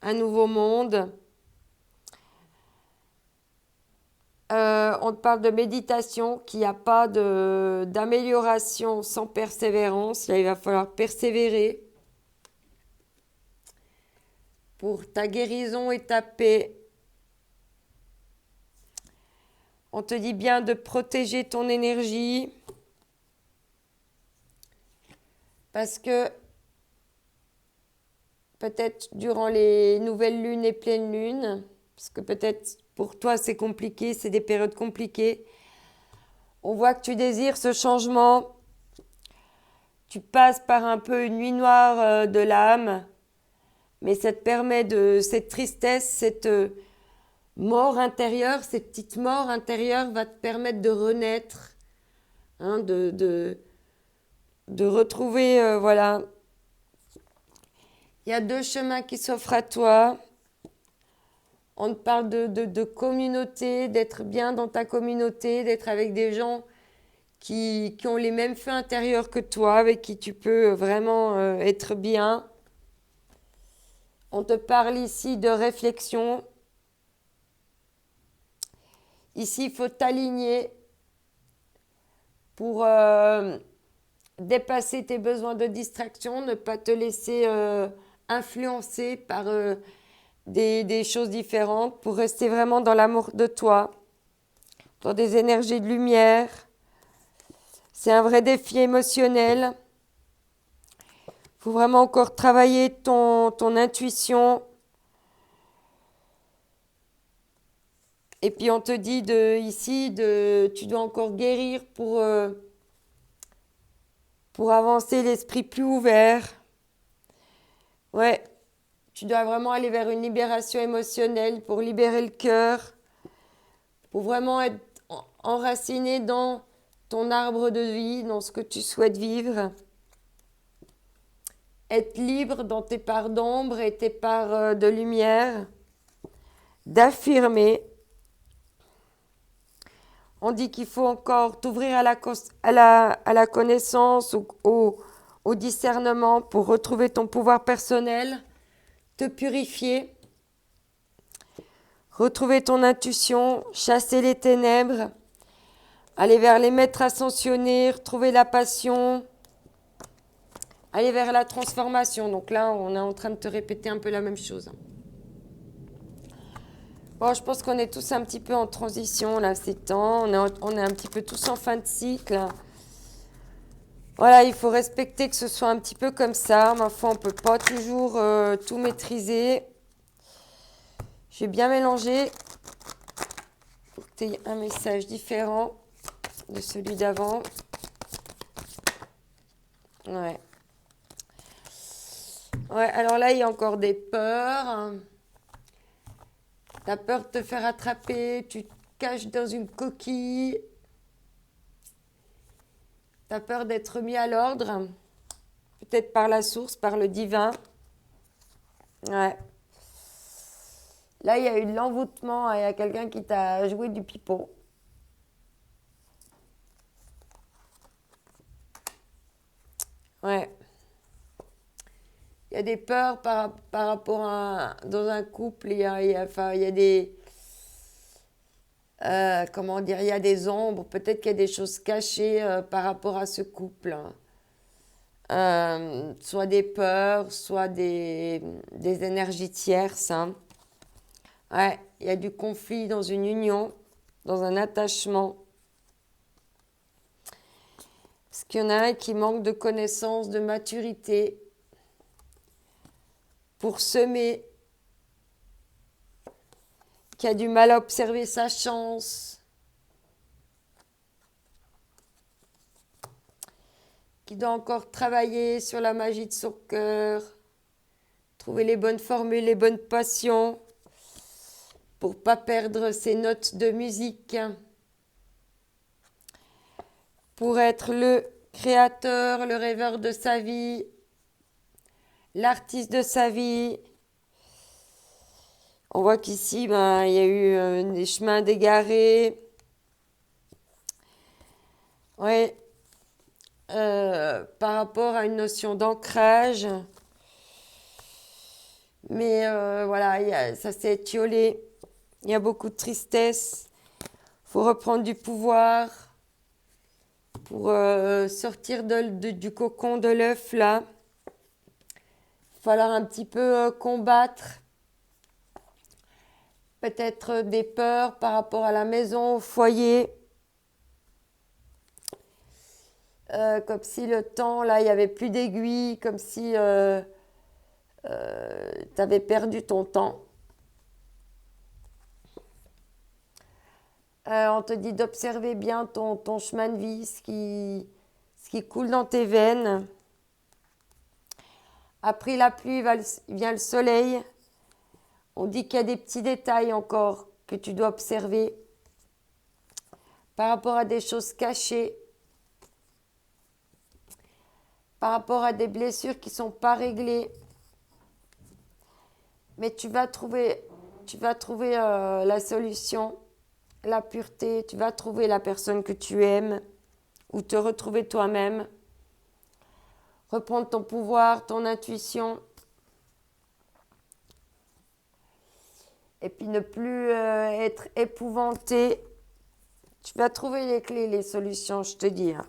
un nouveau monde. On te parle de méditation, qu'il n'y a pas d'amélioration sans persévérance. Là, il va falloir persévérer pour ta guérison et ta paix. On te dit bien de protéger ton énergie parce que peut-être durant les nouvelles lunes et pleines lunes, parce que peut-être pour toi c'est compliqué, c'est des périodes compliquées, on voit que tu désires ce changement, tu passes par un peu une nuit noire de l'âme, mais ça te permet cette tristesse, cette mort intérieure, cette petite mort intérieure va te permettre de renaître, hein, de retrouver, voilà. Il y a 2 chemins qui s'offrent à toi. On te parle de communauté, d'être bien dans ta communauté, d'être avec des gens qui ont les mêmes feux intérieurs que toi, avec qui tu peux vraiment être bien. On te parle ici de réflexion. Ici, il faut t'aligner pour dépasser tes besoins de distraction, ne pas te laisser influencer par des choses différentes, pour rester vraiment dans l'amour de toi, dans des énergies de lumière. C'est un vrai défi émotionnel. Il faut vraiment encore travailler ton intuition. Et puis on te dit tu dois encore guérir pour avancer l'esprit plus ouvert. Ouais, tu dois vraiment aller vers une libération émotionnelle pour libérer le cœur, pour vraiment être enraciné dans ton arbre de vie, dans ce que tu souhaites vivre. Être libre dans tes parts d'ombre et tes parts de lumière. D'affirmer. On dit qu'il faut encore t'ouvrir à la connaissance, au discernement pour retrouver ton pouvoir personnel, te purifier, retrouver ton intuition, chasser les ténèbres, aller vers les maîtres ascensionnés, retrouver la passion, aller vers la transformation. Donc là, on est en train de te répéter un peu la même chose. Bon, je pense qu'on est tous un petit peu en transition, là, ces temps. On est un petit peu tous en fin de cycle. Voilà, il faut respecter que ce soit un petit peu comme ça. Mais enfin, on ne peut pas toujours tout maîtriser. J'ai bien mélangé pour que tu aies un message différent de celui d'avant. Ouais. Ouais, alors là, il y a encore des peurs. Tu as peur de te faire attraper, tu te caches dans une coquille. Tu as peur d'être mis à l'ordre, peut-être par la source, par le divin. Ouais. Là, il y a eu de l'envoûtement, il y a quelqu'un qui t'a joué du pipeau. Ouais. Il y a des peurs par rapport dans un couple, il y a des... comment dire, il y a des ombres, peut-être qu'il y a des choses cachées par rapport à ce couple. Soit des peurs, soit des énergies tierces. Hein. Ouais, il y a du conflit dans une union, dans un attachement. Parce qu'il y en a un qui manque de connaissance, de maturité pour semer, qui a du mal à observer sa chance, qui doit encore travailler sur la magie de son cœur, trouver les bonnes formules, les bonnes passions, pour pas perdre ses notes de musique, pour être le créateur, le rêveur de sa vie, l'artiste de sa vie. On voit qu'ici, il y a eu des chemins dégarés. Ouais. par rapport à une notion d'ancrage. Mais voilà, ça s'est étiolé. Il y a beaucoup de tristesse. Il faut reprendre du pouvoir pour sortir du cocon de l'œuf, là. Il va falloir un petit peu combattre peut-être des peurs par rapport à la maison, au foyer. Comme si le temps, là, il n'y avait plus d'aiguille, comme si tu avais perdu ton temps. On te dit d'observer bien ton chemin de vie, ce qui coule dans tes veines. Après la pluie vient le soleil. On dit qu'il y a des petits détails encore que tu dois observer par rapport à des choses cachées, par rapport à des blessures qui ne sont pas réglées. Mais tu vas trouver la solution, la pureté, tu vas trouver la personne que tu aimes ou te retrouver toi-même, reprendre ton pouvoir, ton intuition et puis ne plus être épouvanté. Tu vas trouver les clés, les solutions, je te dis. Hein.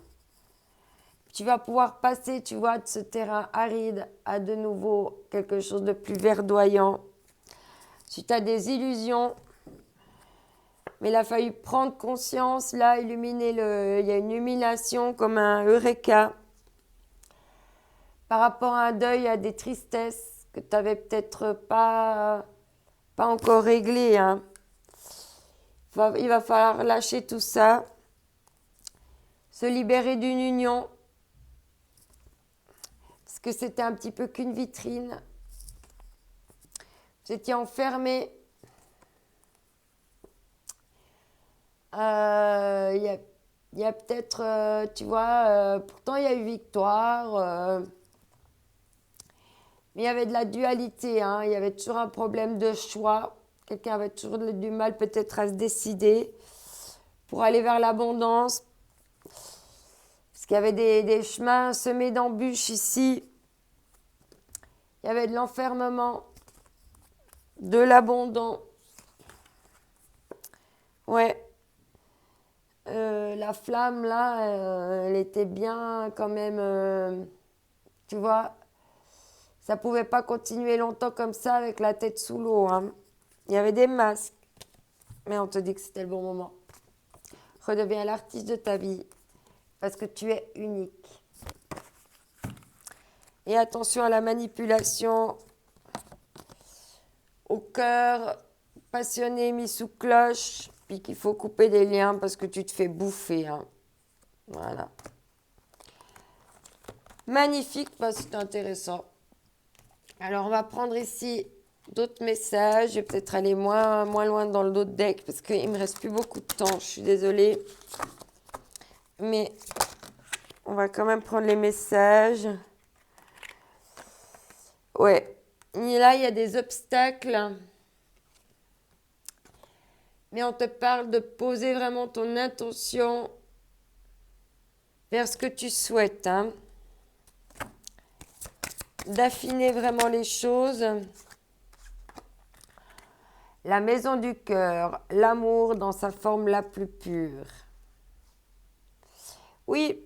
Tu vas pouvoir passer, tu vois, de ce terrain aride à de nouveau quelque chose de plus verdoyant. Si tu as des illusions, mais il a fallu prendre conscience, là, il y a une illumination comme un eureka par rapport à un deuil, à des tristesses que tu n'avais peut-être pas encore réglées. Hein. Il va falloir lâcher tout ça, se libérer d'une union, parce que c'était un petit peu qu'une vitrine. Vous étiez enfermés. Il y a peut-être, tu vois, pourtant il y a eu victoire, mais il y avait de la dualité, hein, il y avait toujours un problème de choix. Quelqu'un avait toujours du mal peut-être à se décider pour aller vers l'abondance. Parce qu'il y avait des chemins semés d'embûches ici. Il y avait de l'enfermement, de l'abondant. Ouais. La flamme, là, elle était bien quand même, tu vois. Ça pouvait pas continuer longtemps comme ça avec la tête sous l'eau. Hein. Il y avait des masques. Mais on te dit que c'était le bon moment. Redeviens l'artiste de ta vie. Parce que tu es unique. Et attention à la manipulation. Au cœur passionné, mis sous cloche. Puis qu'il faut couper des liens parce que tu te fais bouffer. Hein. Voilà. Magnifique, c'est intéressant. Alors, on va prendre ici d'autres messages. Je vais peut-être aller moins loin dans l'autre deck parce qu'il ne me reste plus beaucoup de temps. Je suis désolée. Mais on va quand même prendre les messages. Ouais. Et là, il y a des obstacles. Mais on te parle de poser vraiment ton intention vers ce que tu souhaites. Hein. D'affiner vraiment les choses. La maison du cœur, l'amour dans sa forme la plus pure. Oui.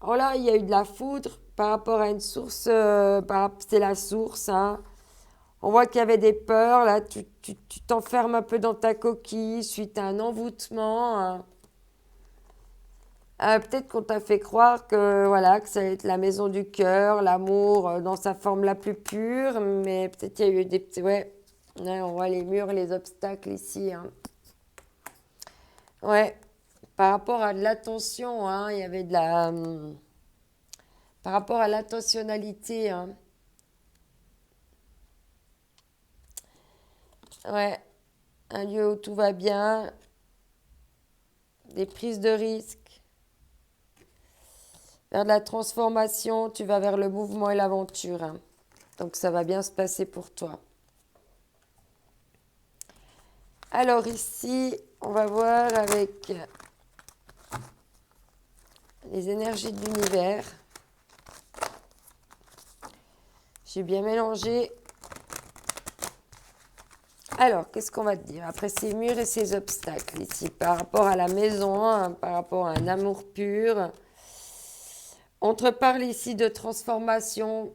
Alors là, il y a eu de la foudre par rapport à une source. C'est la source. Hein. On voit qu'il y avait des peurs. Là, tu t'enfermes un peu dans ta coquille suite à un envoûtement. Hein. Peut-être qu'on t'a fait croire que, voilà, que ça allait être la maison du cœur, l'amour dans sa forme la plus pure. Mais peut-être qu'il y a eu des petits... Ouais, on voit les murs, les obstacles ici. Hein. Ouais, par rapport à de l'attention, hein, il y avait de la... par rapport à l'intentionnalité, hein. Ouais, un lieu où tout va bien, des prises de risques, vers de la transformation, tu vas vers le mouvement et l'aventure. Hein. Donc ça va bien se passer pour toi. Alors ici, on va voir avec les énergies de l'univers. J'ai bien mélangé. Alors, qu'est-ce qu'on va te dire après ces murs et ces obstacles ici, par rapport à la maison, hein, par rapport à un amour pur. On te parle ici de transformation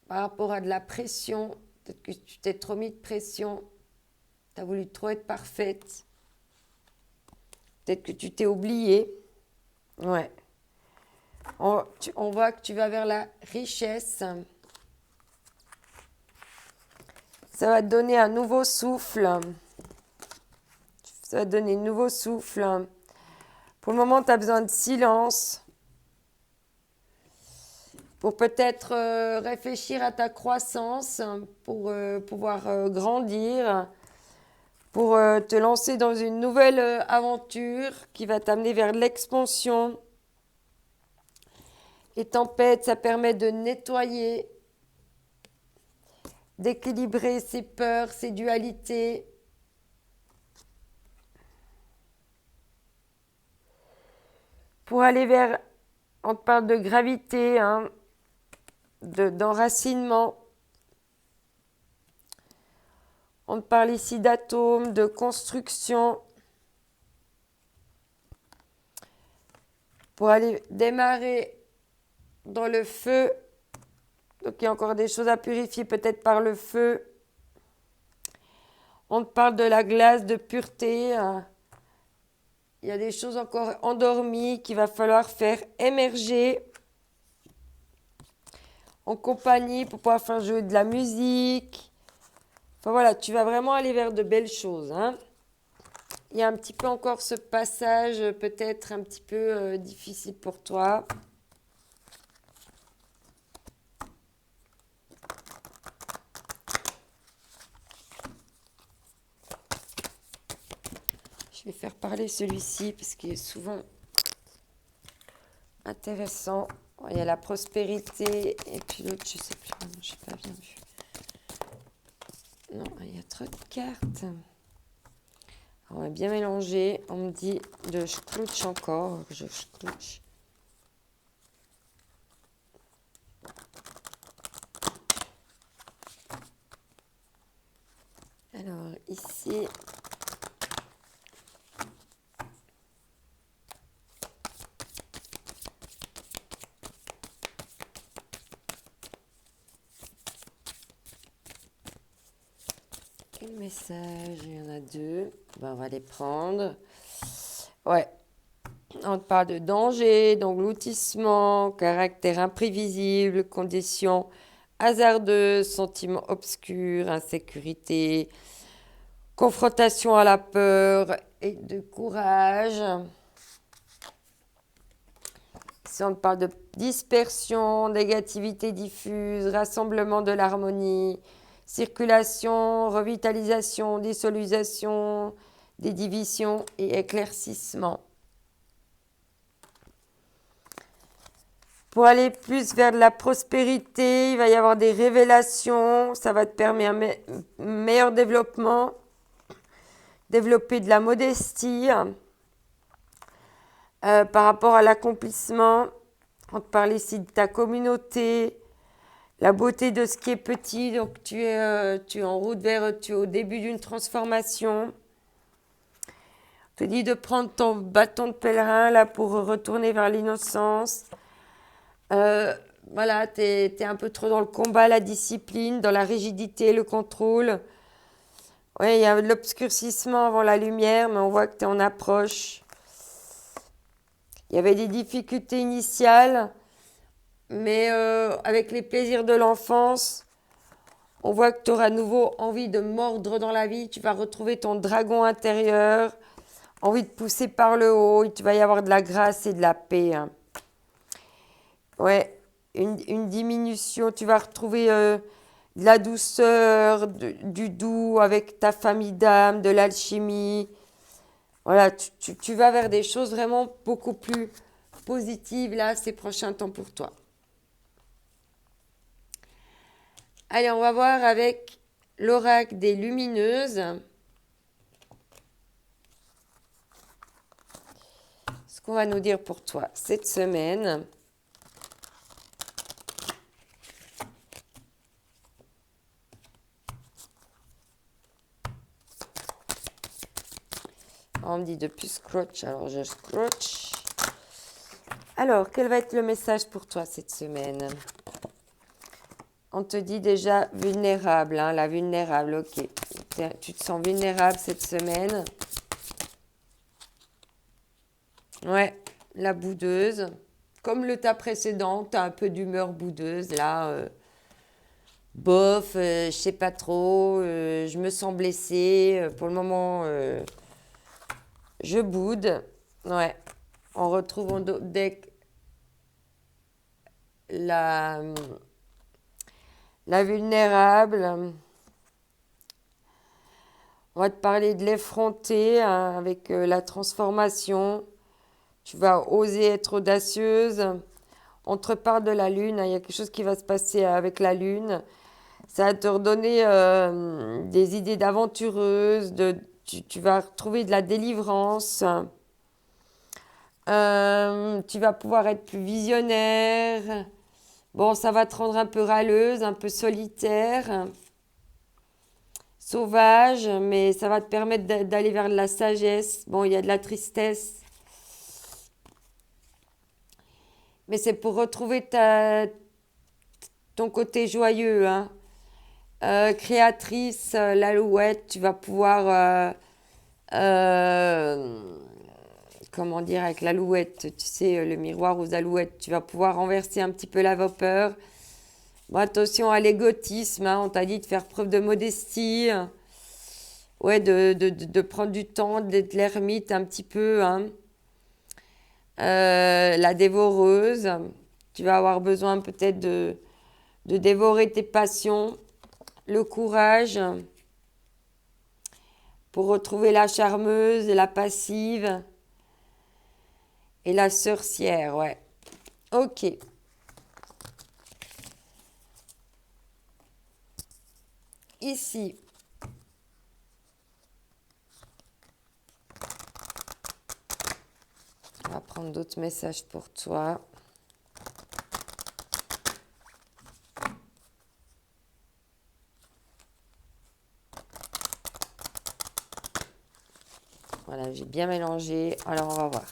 par rapport à de la pression. Peut-être que tu t'es trop mis de pression. Tu as voulu trop être parfaite. Peut-être que tu t'es oubliée. Ouais. On voit que tu vas vers la richesse. Ça va te donner un nouveau souffle. Ça va te donner un nouveau souffle. Pour le moment, tu as besoin de silence. Pour peut-être réfléchir à ta croissance, pour pouvoir grandir, pour te lancer dans une nouvelle aventure qui va t'amener vers l'expansion. Les tempêtes, ça permet de nettoyer, d'équilibrer ses peurs, ses dualités. Pour aller vers, on te parle de gravité, hein, d'enracinement. On te parle ici d'atomes, de construction. Pour aller démarrer dans le feu. Donc il y a encore des choses à purifier peut-être par le feu. On te parle de la glace, de pureté. Il y a des choses encore endormies qu'il va falloir faire émerger en compagnie pour pouvoir faire jouer de la musique. Enfin voilà, tu vas vraiment aller vers de belles choses, hein. Il y a un petit peu encore ce passage peut-être un petit peu difficile pour toi. Je vais faire parler celui-ci parce qu'il est souvent intéressant. Il y a la prospérité et puis l'autre, je ne sais plus, je n'ai pas bien vu. Non, il y a trop de cartes. On va bien mélanger. On me dit de schklutsch encore. Je schklutsch. Alors, ici... Quel message? Il y en a deux. Ben, on va les prendre. Ouais. On te parle de danger, d'engloutissement, caractère imprévisible, conditions hasardeuses, sentiments obscurs, insécurité, confrontation à la peur et de courage. Si on te parle de dispersion, négativité diffuse, rassemblement de l'harmonie, circulation, revitalisation, dissolution, des divisions et éclaircissement. Pour aller plus vers de la prospérité, il va y avoir des révélations, ça va te permettre un meilleur développement, développer de la modestie par rapport à l'accomplissement. On te parle ici de ta communauté, la beauté de ce qui est petit, donc tu es en route tu es au début d'une transformation. On te dit de prendre ton bâton de pèlerin là pour retourner vers l'innocence. Voilà, tu es un peu trop dans le combat, la discipline, dans la rigidité, le contrôle. Oui, il y a de l'obscurcissement avant la lumière, mais on voit que tu es en approche. Il y avait des difficultés initiales, mais avec les plaisirs de l'enfance, on voit que tu auras à nouveau envie de mordre dans la vie. Tu vas retrouver ton dragon intérieur, envie de pousser par le haut. Et tu vas y avoir de la grâce et de la paix. Hein. Ouais, une diminution. Tu vas retrouver de la douceur, du doux avec ta famille d'âme, de l'alchimie. Voilà, tu vas vers des choses vraiment beaucoup plus positives là, ces prochains temps pour toi. Allez, on va voir avec l'oracle des lumineuses. Ce qu'on va nous dire pour toi cette semaine? On me dit depuis scratch, alors je scratch. Alors, quel va être le message pour toi cette semaine? On te dit déjà vulnérable, hein, la vulnérable, ok. Tu te sens vulnérable cette semaine. Ouais, la boudeuse. Comme le tas précédent, tu as un peu d'humeur boudeuse, là. Bof, je sais pas trop, je me sens blessée. Pour le moment, je boude. Ouais, on retrouve en deck la vulnérable. On va te parler de l'effronter hein, avec la transformation. Tu vas oser être audacieuse. On te parle de la lune. Il y a quelque chose qui va se passer avec la lune. Ça va te redonner des idées d'aventureuse. Tu vas retrouver de la délivrance. Tu vas pouvoir être plus visionnaire. Bon, ça va te rendre un peu râleuse, un peu solitaire, sauvage, mais ça va te permettre d'aller vers de la sagesse. Bon, il y a de la tristesse. Mais c'est pour retrouver ton côté joyeux, hein. Créatrice, l'alouette, tu vas pouvoir, comment dire, avec l'alouette, tu sais, le miroir aux alouettes, tu vas pouvoir renverser un petit peu la vapeur. Bon, attention à l'égotisme, hein, on t'a dit de faire preuve de modestie, ouais, de prendre du temps, d'être l'ermite un petit peu, hein. La dévoreuse, tu vas avoir besoin peut-être de dévorer tes passions, le courage, pour retrouver la charmeuse, la passive et la sorcière, ouais. Ok. Ici, on va prendre d'autres messages pour toi. Voilà, j'ai bien mélangé. Alors, on va voir.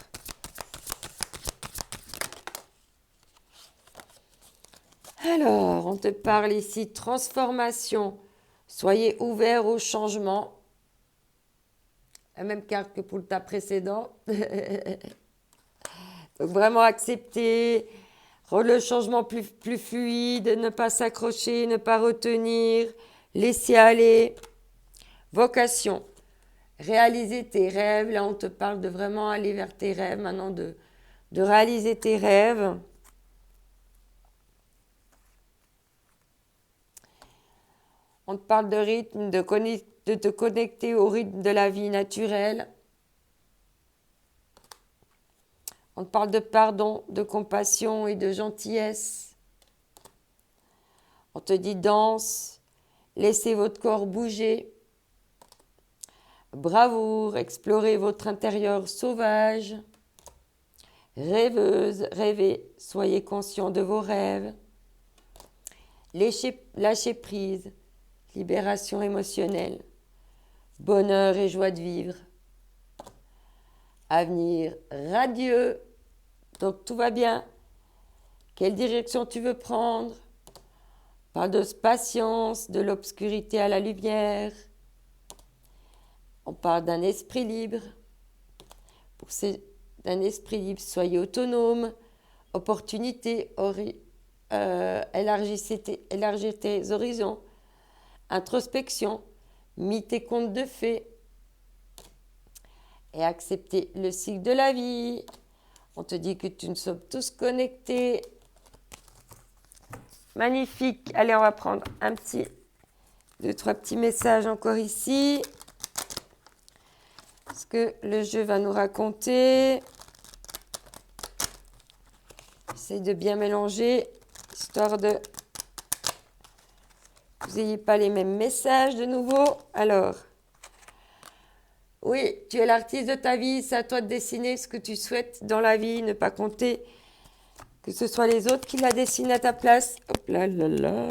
Alors, on te parle ici de transformation. Soyez ouverts au changement. La même carte que pour le tas précédent. Donc, vraiment accepter, rendre le changement plus fluide, ne pas s'accrocher, ne pas retenir, laisser aller. Vocation. Réaliser tes rêves. Là, on te parle de vraiment aller vers tes rêves, maintenant de réaliser tes rêves. On te parle de rythme, de te connecter au rythme de la vie naturelle. On te parle de pardon, de compassion et de gentillesse. On te dit danse, laissez votre corps bouger. Bravoure, explorez votre intérieur sauvage. Rêveuse, rêvez, soyez conscient de vos rêves. Lâchez prise, libération émotionnelle, bonheur et joie de vivre. Avenir radieux, donc tout va bien. Quelle direction tu veux prendre? Parle de patience, de l'obscurité à la lumière. On parle d'un esprit libre. D'un esprit libre, soyez autonome. Opportunité, élargir tes horizons. Introspection, mis tes contes de fées. Et accepter le cycle de la vie. On te dit que nous sommes tous connectés. Magnifique. Allez, on va prendre deux, trois petits messages encore ici. Ce que le jeu va nous raconter. J'essaie de bien mélanger, histoire de vous n'ayez pas les mêmes messages de nouveau. Alors, Oui, tu es l'artiste de ta vie, c'est à toi de dessiner ce que tu souhaites dans la vie, ne pas compter que ce soit les autres qui la dessinent à ta place. Hop là là là.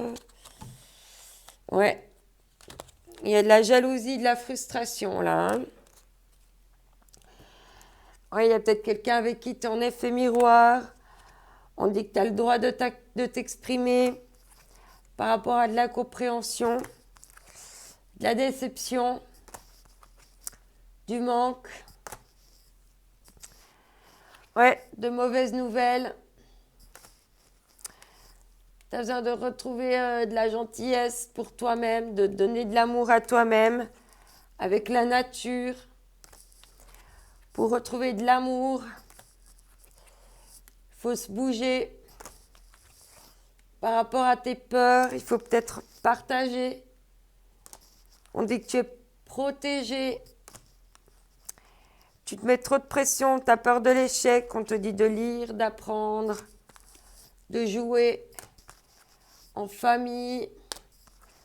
Ouais, il y a de la jalousie, de la frustration là. Hein. Ouais, il y a peut-être quelqu'un avec qui tu es en effet miroir. On dit que tu as le droit de t'exprimer par rapport à de l'incompréhension, de la déception, du manque. Ouais, de mauvaises nouvelles. Tu as besoin de retrouver de la gentillesse pour toi-même, de donner de l'amour à toi-même avec la nature. Pour retrouver de l'amour, il faut se bouger. Par rapport à tes peurs, il faut peut-être partager. On dit que tu es protégé. Tu te mets trop de pression, tu as peur de l'échec. On te dit de lire, d'apprendre, de jouer en famille.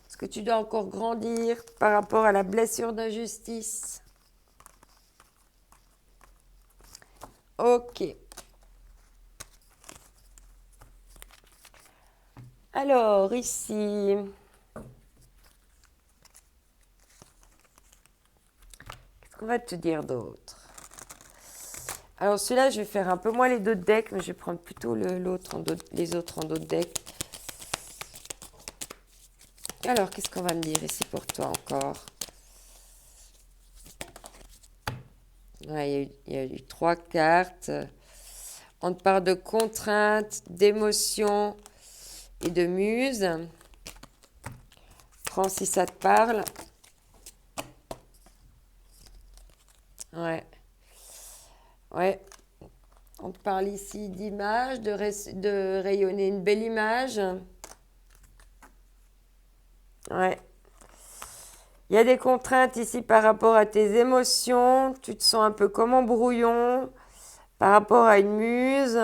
Est-ce que tu dois encore grandir par rapport à la blessure d'injustice? Ok. Alors, ici, qu'est-ce qu'on va te dire d'autre? Alors, celui-là, je vais faire un peu moins les deux decks, mais je vais prendre plutôt les autres en d'autres decks. Alors, qu'est-ce qu'on va me dire ici pour toi encore? Ouais, il y a eu 3 cartes. On te parle de contraintes, d'émotions et de muses. Prends si ça te parle. Ouais. Ouais. On te parle ici d'image, de rayonner une belle image. Ouais. Il y a des contraintes ici par rapport à tes émotions. Tu te sens un peu comme en brouillon par rapport à une muse.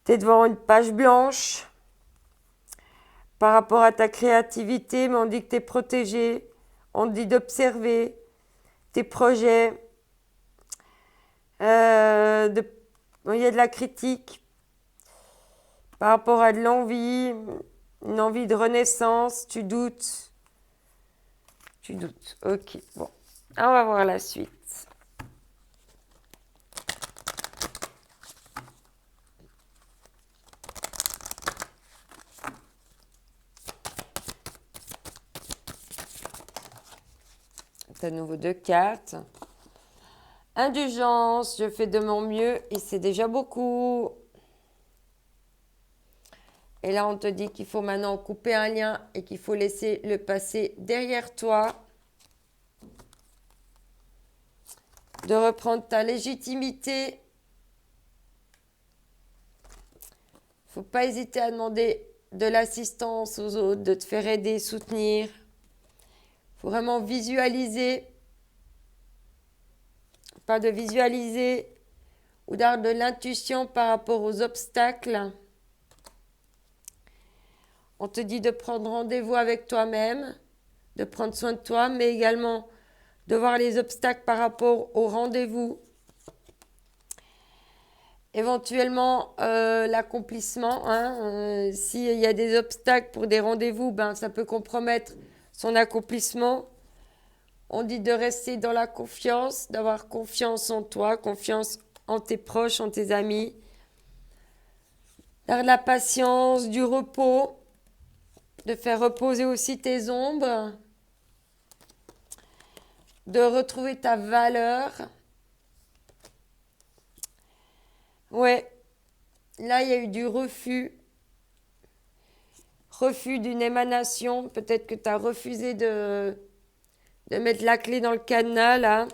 Tu es devant une page blanche par rapport à ta créativité, mais on dit que tu es protégé. On te dit d'observer tes projets. Il y a de la critique par rapport à de l'envie, une envie de renaissance. Tu doutes. Tu doutes. Ok, bon. On va voir la suite. À nouveau 2 cartes. Indulgence, je fais de mon mieux et c'est déjà beaucoup. Et là, on te dit qu'il faut maintenant couper un lien et qu'il faut laisser le passé derrière toi. De reprendre ta légitimité. Il ne faut pas hésiter à demander de l'assistance aux autres, de te faire aider, soutenir. Il faut vraiment visualiser. Pas de visualiser ou d'avoir de l'intuition par rapport aux obstacles. On te dit de prendre rendez-vous avec toi-même, de prendre soin de toi, mais également de voir les obstacles par rapport au rendez-vous. Éventuellement, l'accomplissement. S'il y a des obstacles pour des rendez-vous, ça peut compromettre son accomplissement. On dit de rester dans la confiance, d'avoir confiance en toi, confiance en tes proches, en tes amis. D'avoir de la patience, du repos, de faire reposer aussi tes ombres, de retrouver ta valeur. Ouais, là il y a eu du refus d'une émanation. Peut-être que tu as refusé de mettre la clé dans le cadenas là.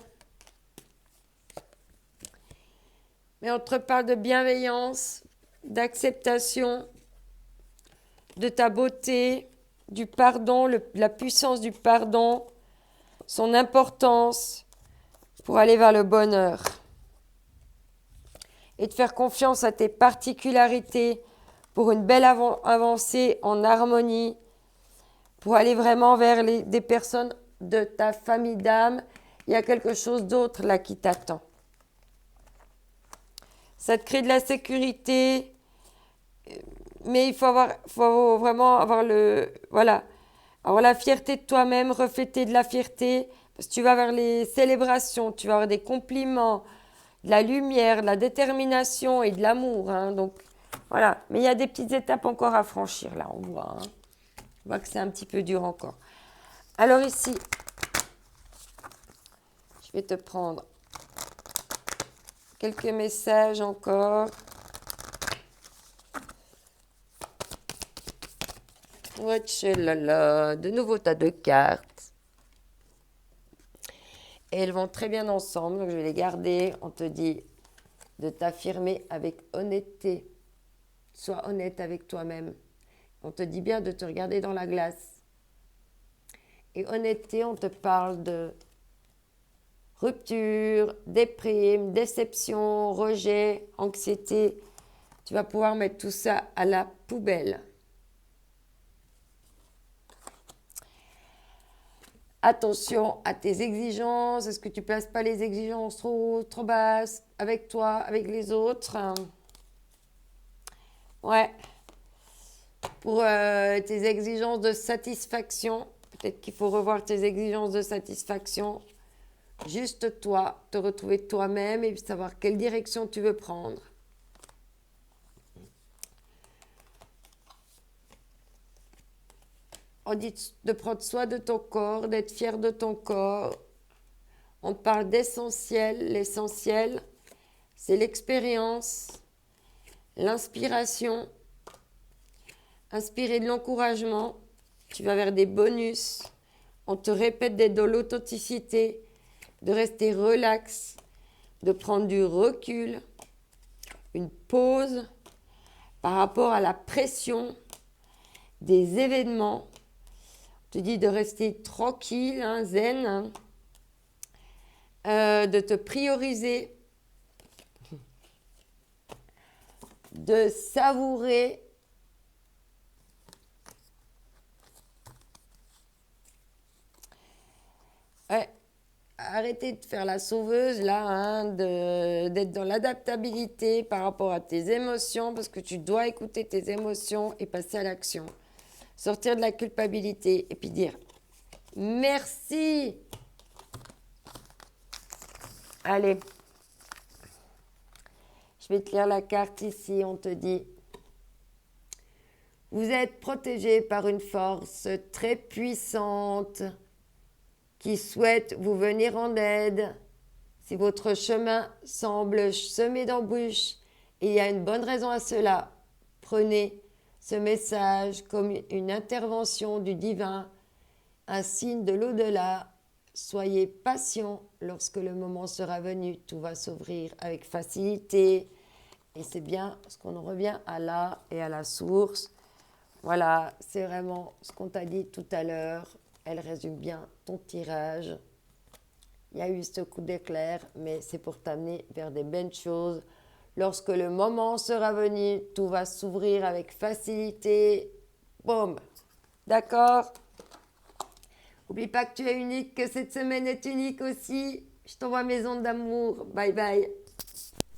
Mais on te parle de bienveillance, d'acceptation, de ta beauté, du pardon, la puissance du pardon, son importance pour aller vers le bonheur. Et de faire confiance à tes particularités pour une belle avancée en harmonie, pour aller vraiment vers des personnes de ta famille d'âme il y a quelque chose d'autre là qui t'attend. Ça te crée de la sécurité, mais il faut vraiment avoir voilà, avoir la fierté de toi-même, refléter de la fierté, parce que tu vas vers les célébrations, tu vas avoir des compliments, de la lumière, de la détermination et de l'amour, hein, donc voilà. Mais il y a des petites étapes encore à franchir là, on voit. Hein. On voit que c'est un petit peu dur encore. Alors ici, je vais te prendre quelques messages encore. Là, de nouveau, tu as 2 cartes. Et elles vont très bien ensemble, donc je vais les garder. On te dit de t'affirmer avec honnêteté. Sois honnête avec toi-même. On te dit bien de te regarder dans la glace. Et honnêteté, on te parle de rupture, déprime, déception, rejet, anxiété. Tu vas pouvoir mettre tout ça à la poubelle. Attention à tes exigences. Est-ce que tu ne places pas les exigences trop basses avec toi, avec les autres? Ouais. Pour tes exigences de satisfaction, peut-être qu'il faut revoir tes exigences de satisfaction. Juste toi, te retrouver toi-même et savoir quelle direction tu veux prendre. On dit de prendre soin de ton corps, d'être fier de ton corps. On parle d'essentiel. L'essentiel, c'est l'expérience, l'inspiration, inspirer de l'encouragement. Tu vas vers des bonus. On te répète d'être dans l'authenticité, de rester relax, de prendre du recul, une pause par rapport à la pression des événements. On te dit de rester tranquille, hein, zen, de te prioriser, de savourer. Ouais. Arrêtez de faire la sauveuse là, hein, d'être dans l'adaptabilité par rapport à tes émotions, parce que tu dois écouter tes émotions et passer à l'action. Sortir de la culpabilité et puis dire merci. Allez, je vais te lire la carte ici. On te dit: vous êtes protégé par une force très puissante qui souhaite vous venir en aide. Si votre chemin semble semé d'embûches, il y a une bonne raison à cela. Prenez ce message comme une intervention du divin, un signe de l'au-delà. Soyez patient, lorsque le moment sera venu, tout va s'ouvrir avec facilité. Et c'est bien parce qu'on en revient à là et à la source. Voilà, c'est vraiment ce qu'on t'a dit tout à l'heure. Elle résume bien ton tirage. Il y a eu ce coup d'éclair, mais c'est pour t'amener vers des belles choses. Lorsque le moment sera venu, tout va s'ouvrir avec facilité. Boum. D'accord? N'oublie pas que tu es unique, que cette semaine est unique aussi. Je t'envoie mes ondes d'amour. Bye bye.